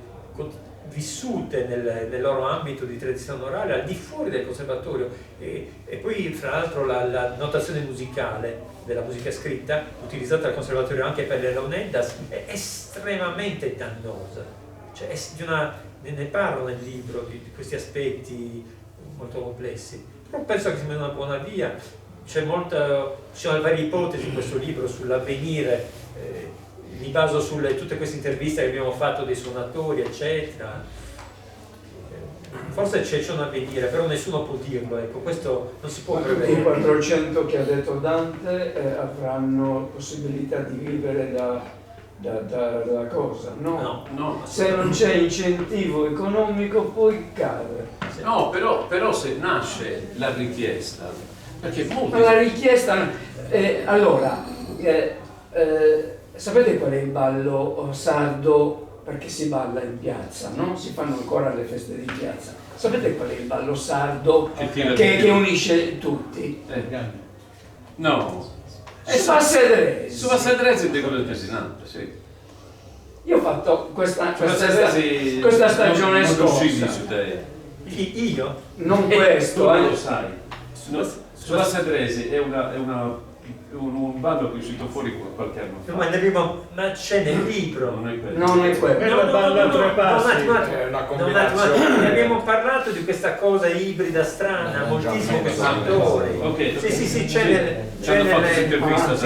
vissute nel loro ambito di tradizione orale al di fuori del conservatorio, e poi fra l'altro la notazione musicale della musica scritta utilizzata al conservatorio anche per le launeddas è estremamente dannosa, cioè ne parlo nel libro di questi aspetti molto complessi, però penso che sia una buona via. Ci sono varie ipotesi in questo libro sull'avvenire, mi baso su tutte queste interviste che abbiamo fatto dei suonatori eccetera. Forse c'è un avvenire, però nessuno può dirlo, ecco, questo non si può prevedere. I 400 che ha detto Dante avranno possibilità di vivere dalla cosa, no? No. Se non c'è incentivo economico poi cade. No, però se nasce la richiesta, perché Ma la richiesta, sapete qual è il ballo sardo? Perché si balla in piazza, no? Si fanno ancora le feste di piazza. Sapete qual è il ballo sardo che unisce tutti? No. Su Assedresi. Su Assedresi dico del Presidente, sì. Io ho fatto questa questa stagione scorsa. Io? Non questo, tu lo sai. Su Assedresi è un ballo che è uscito fuori qualche anno fa. Ma c'è nel libro. Non è quello. Non è quello. Ne abbiamo parlato di questa cosa ibrida strana, moltissimo con i suonatori. Sì, c'è nelle...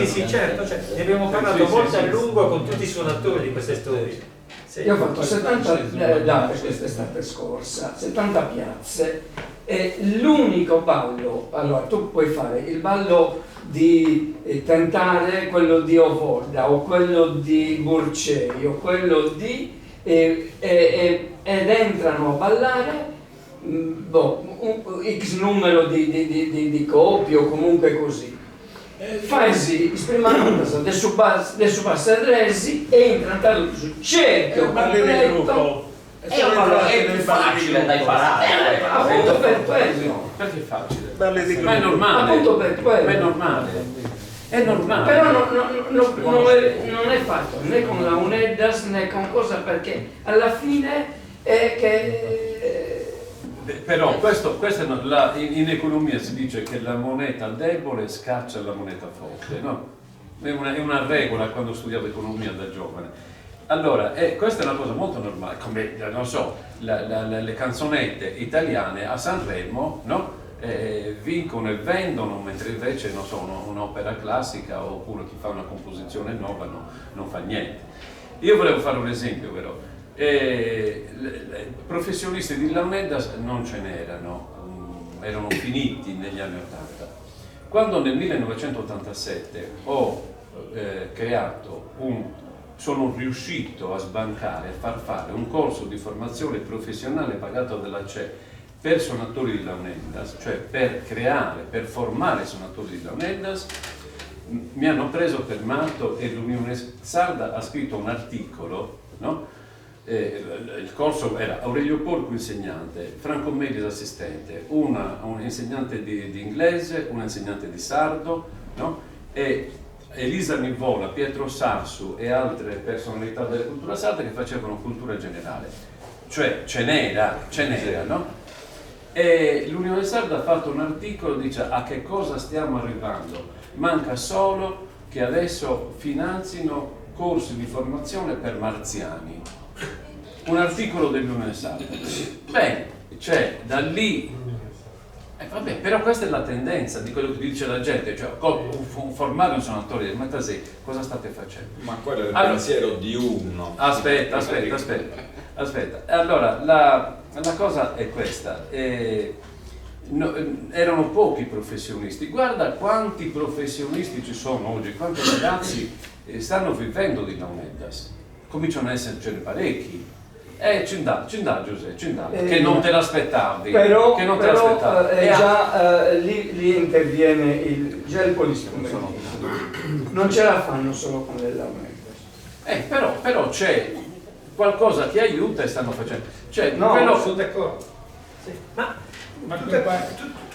Sì, certo, ne abbiamo parlato molto a lungo con tutti i suonatori di queste storie. Io ho fatto 70 date quest'estate scorsa, 70 piazze, e l'unico ballo, allora tu puoi fare il ballo di Tentare, quello di Ovolda o quello di Burcei o quello di ed entrano a ballare x numero di copie o comunque così. Fai esprimendo adesso basta resi e entrano sul cerchio completo. È facile da imparare. Appunto per quello. Perché è facile? Ma è normale. Appunto per quello. Ma è normale. È normale. Però non è fatto né con la UNEDAS né con cosa, perché alla fine è che... Però in economia si dice che la moneta debole scaccia la moneta forte, no? È una regola quando studiavo economia da giovane. Allora, questa è una cosa molto normale, come, non so, le canzonette italiane a Sanremo, no? Vincono e vendono, mentre invece, non so, un'opera classica oppure chi fa una composizione nuova non fa niente. Io volevo fare un esempio, però. Professionisti di launeddas non ce n'erano, erano finiti negli anni '80. Quando nel 1987 sono riuscito a sbancare, a far fare un corso di formazione professionale pagato dalla CE per suonatori di launeddas, cioè per formare suonatori di launeddas, mi hanno preso per matto e l'Unione Sarda ha scritto un articolo, no? Il corso era Aurelio Porco insegnante, Franco Medis assistente, un insegnante di inglese, un insegnante di sardo, no? E Elisa Nivola, Pietro Sarsu e altre personalità della cultura sarda che facevano cultura generale, cioè ce n'era, no? E l'Unione Sarda ha fatto un articolo, dice a che cosa stiamo arrivando, manca solo che adesso finanzino corsi di formazione per marziani. Un articolo dell'Unione Sarda. Bene, cioè da lì, vabbè, però questa è la tendenza di quello che dice la gente, cioè formare un suonatore del Matasei, cosa state facendo? Ma quello è il pensiero di uno. Aspetta. Allora, la cosa è questa. Erano pochi professionisti. Guarda quanti professionisti ci sono oggi, quanti ragazzi stanno vivendo di launeddas. Cominciano ad essercene parecchi. Cindà Giuseppe, che non te l'aspettavi. Però lì interviene già il polistrumentismo. Non ce la fanno solo con le launeddas. Però c'è qualcosa che aiuta e stanno facendo. Sono d'accordo. Sì. Ma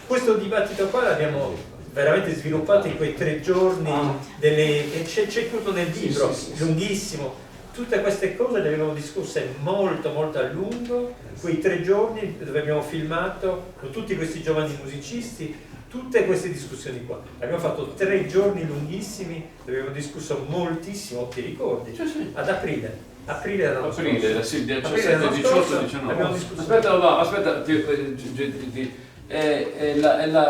questo dibattito qua l'abbiamo veramente sviluppato in quei 3 giorni, c'è tutto nel libro, lunghissimo. tutte queste cose le abbiamo discusse molto molto a lungo, quei 3 giorni dove abbiamo filmato con tutti questi giovani musicisti, tutte queste discussioni qua. Abbiamo fatto 3 giorni lunghissimi dove abbiamo discusso moltissimo, ti ricordi? Sì. Ad aprile dell'anno scorso. Sì, 17, Aprile 18, 19. abbiamo discusso. Aspetta,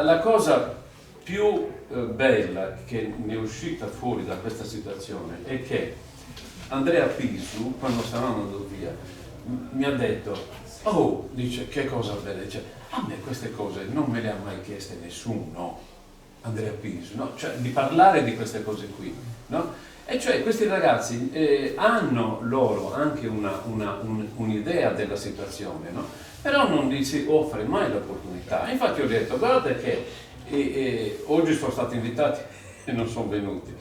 la cosa più bella che ne è uscita fuori da questa situazione è che Andrea Pisu, quando stavamo andando via, mi ha detto, oh, dice, che cosa bella, dice, a me queste cose non me le ha mai chieste nessuno, Andrea Pisu, no? Cioè di parlare di queste cose qui, no? E cioè questi ragazzi hanno loro anche un'idea della situazione, no? Però non gli si offre mai l'opportunità. Infatti ho detto, guardate che oggi sono stati invitati e non sono venuti.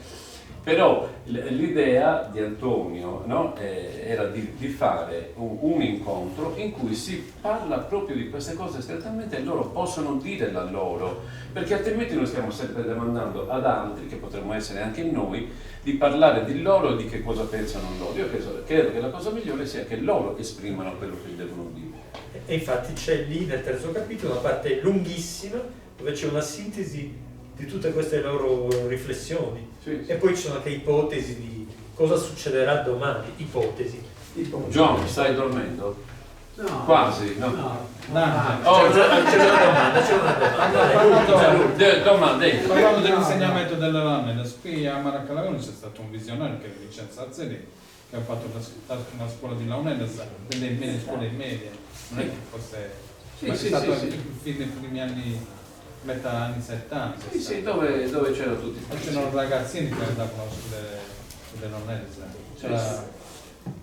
Però l'idea di Antonio, no, era di fare un incontro in cui si parla proprio di queste cose strettamente e loro possono dire la loro, perché altrimenti noi stiamo sempre demandando ad altri, che potremmo essere anche noi, di parlare di loro e di che cosa pensano loro. Io credo che la cosa migliore sia che loro esprimano quello che devono dire. E infatti c'è lì nel 3° capitolo una parte lunghissima dove c'è una sintesi di tutte queste loro riflessioni. Sì. E poi ci sono anche ipotesi di cosa succederà domani, ipotesi. John, stai dormendo? No. Quasi, no? No. Oh, C'è una domanda. Domanda. Parlando dell'insegnamento delle Lamedas, qui a Maracalagone c'è stato un visionario che è Vincenzo Azzeri, che ha fatto una scuola di Lamedas, delle scuole medie, non è che fosse... Sì, ma è sì, stato sì. nei primi anni, metà anni 70. Sì, dove c'erano tutti. E c'erano ragazzini che andavano sulle Lamedas.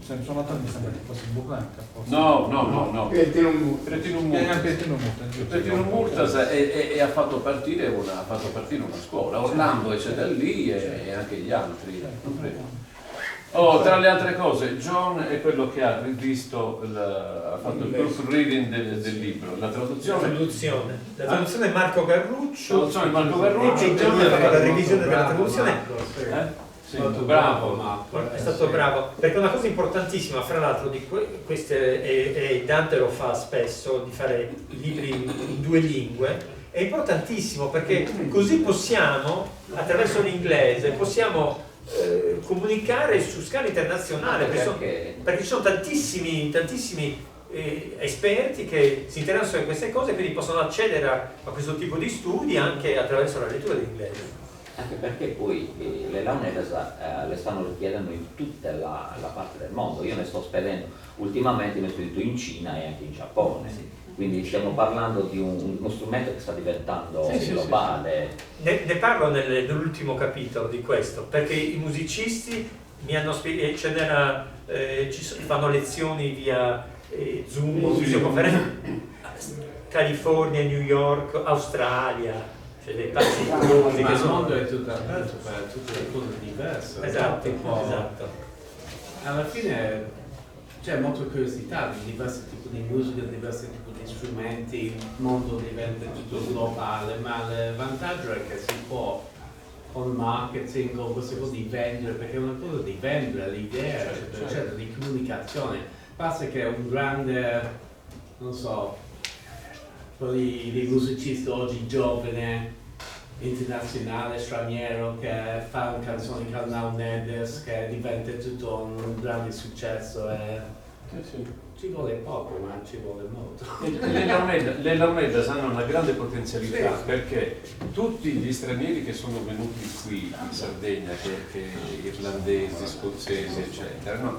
Sono andato, mi sembra che fosse in Buclanca. No. Cretino Murtas. Cretino Murtas e ha fatto partire una scuola. Orlando esce da lì e anche gli altri. Oh, tra le altre cose, John è quello che ha rivisto, ha fatto il proofreading del libro, la traduzione. La traduzione è Marco Garruccio. E John ha fatto la revisione della traduzione. Sì, bravo. È stato bravo, perché una cosa importantissima, fra l'altro, di queste, e Dante lo fa spesso, di fare libri in 2 lingue, è importantissimo perché così possiamo, attraverso l'inglese, comunicare su scala internazionale, perché ci sono tantissimi esperti che si interessano di queste cose, quindi possono accedere a questo tipo di studi anche attraverso la lettura dell'inglese. Anche perché poi le Lamedas le stanno richiedendo in tutta la parte del mondo. Io ne sto spedendo, ultimamente ne ho spedito in Cina e anche in Giappone. Quindi stiamo parlando di uno strumento che sta diventando globale. Ne parlo nell'ultimo capitolo di questo, perché i musicisti mi hanno spiegato, fanno lezioni via Zoom, videoconferenza, California, New York, Australia. Cioè dei pazzi che il sono... mondo è tutto aperto per tutte le cose diverse. Esatto. Alla fine c'è molta curiosità di diversi tipi di musica, diversi tipi di strumenti, il mondo diventa tutto globale, ma il vantaggio è che si può con marketing o queste cose di vendere, perché è una cosa di vendere l'idea, eccetera, di comunicazione. Basta che un grande, non so, dei musicisti oggi giovane, internazionale, straniero, che fa una canzone con Lamedas che diventa tutto un grande successo ci vuole poco, ma ci vuole molto. Le Lamedas hanno una grande potenzialità perché tutti gli stranieri che sono venuti qui in Sardegna, che irlandesi, scozzesi, eccetera, no?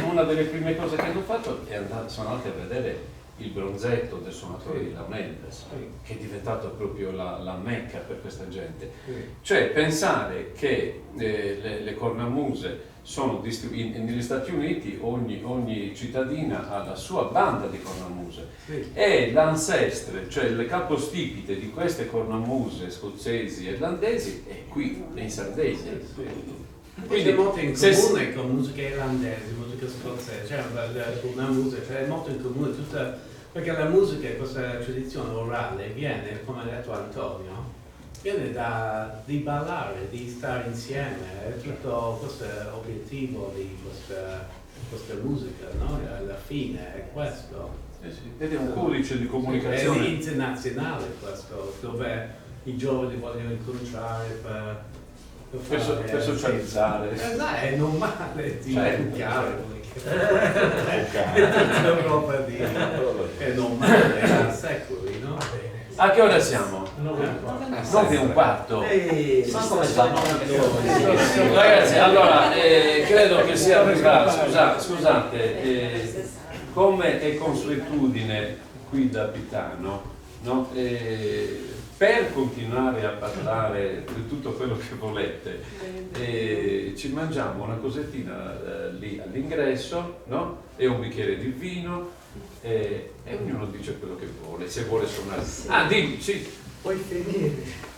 Una delle prime cose che hanno fatto è sono andati a vedere il bronzetto del suonatore di Lamedas, che è diventato proprio la mecca per questa gente. Cioè pensare che le cornamuse sono negli Stati Uniti, ogni cittadina ha la sua banda di cornamuse e l'ancestre, cioè le capostipite di queste cornamuse scozzesi e irlandesi è qui in Sardegna. Quindi c'è molto in comune con musica irlandese, musica scozzese, cioè una musica, c'è molto in comune perché la musica è questa tradizione orale, viene, come ha detto Antonio, viene di ballare, di stare insieme, è tutto questo è l'obiettivo di questa musica, no? Alla fine è questo. Sì. Ed è un codice di È comunicazione. internazionale questo, dove i giovani vogliono incontrare Per socializzare. È normale, di educare. È normale, da secoli, no? A che ora siamo? 9:15. Ma come stanno? Ragazzi, allora, credo che sia arrivato, scusate, come è consuetudine qui da Pitano, no? Per continuare a parlare di tutto quello che volete, ci mangiamo una cosettina lì all'ingresso, no? E un bicchiere di vino, e ognuno dice quello che vuole, se vuole suonare. Ah, dimmi, sì. Puoi finire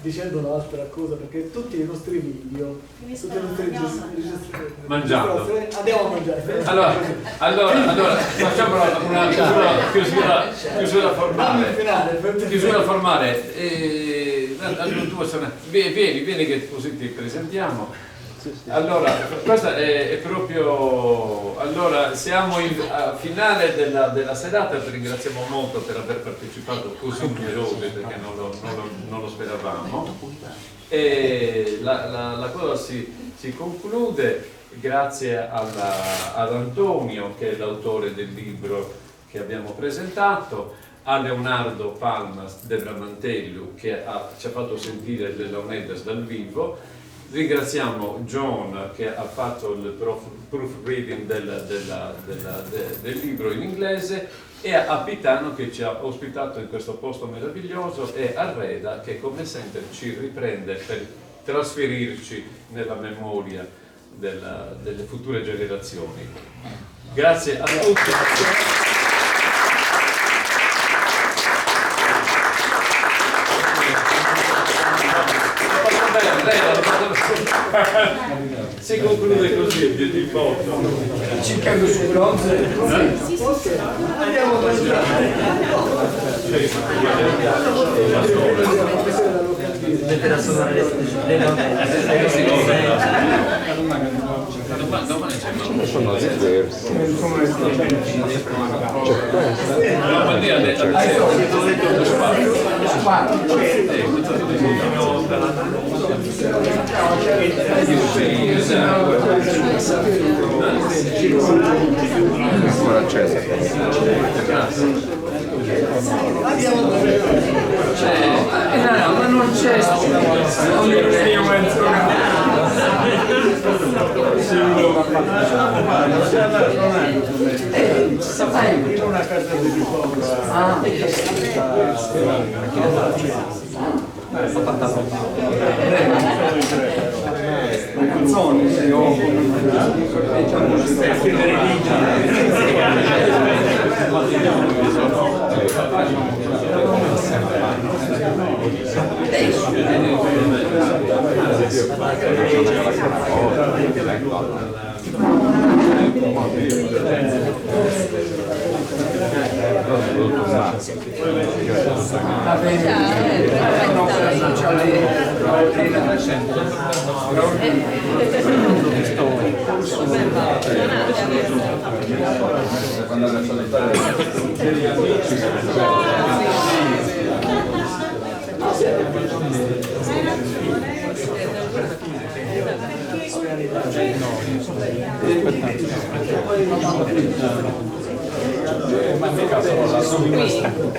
dicendo un'altra cosa, perché tutti i nostri video, tutte le nostre Mangiando. andiamo a mangiare. Allora facciamo una chiusura formale. Chiusura formale. Vieni che così ti presentiamo. Allora, questa è proprio. Allora, siamo a finale della serata, vi ringraziamo molto per aver partecipato così numerosi, perché non lo speravamo. E la cosa si conclude grazie ad Antonio, che è l'autore del libro che abbiamo presentato, a Leonardo Palmas de Bramantello, che ci ha fatto sentire le Launeddas dal vivo. Ringraziamo John, che ha fatto il proofreading del libro in inglese, e a Pitano, che ci ha ospitato in questo posto meraviglioso, e a Reda, che come sempre ci riprende per trasferirci nella memoria delle future generazioni. Grazie a tutti. Si conclude così il voto. Cercando su bronze. Andiamo a mangiare. Mettere suonare le Domani c'è Sono diversi. Ancora accesa. Ma non c'è in una casa di riposo le canzoni si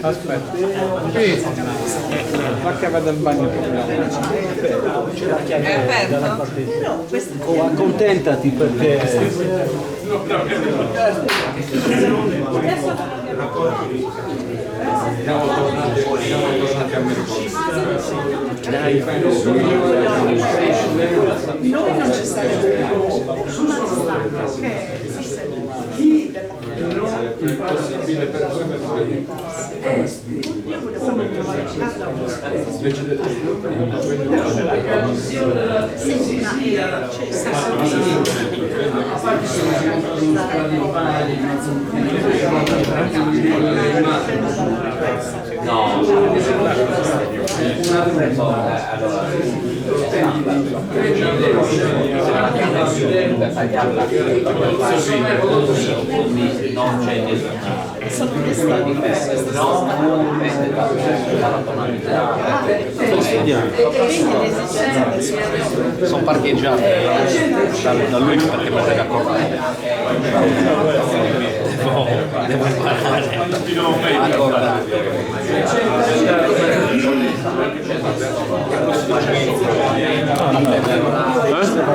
Aspetta, qui la chiave del bagno c'è la chiave dalla parte. Oh, accontentati perché siamo tornati a Mercoledì. Noi non ci saremo Il possibile per voi invece no. non c'è nessuna differenza, non dipende dalla tonalità. Sono parcheggiate da lui perché mi deve accordare. Devo imparare.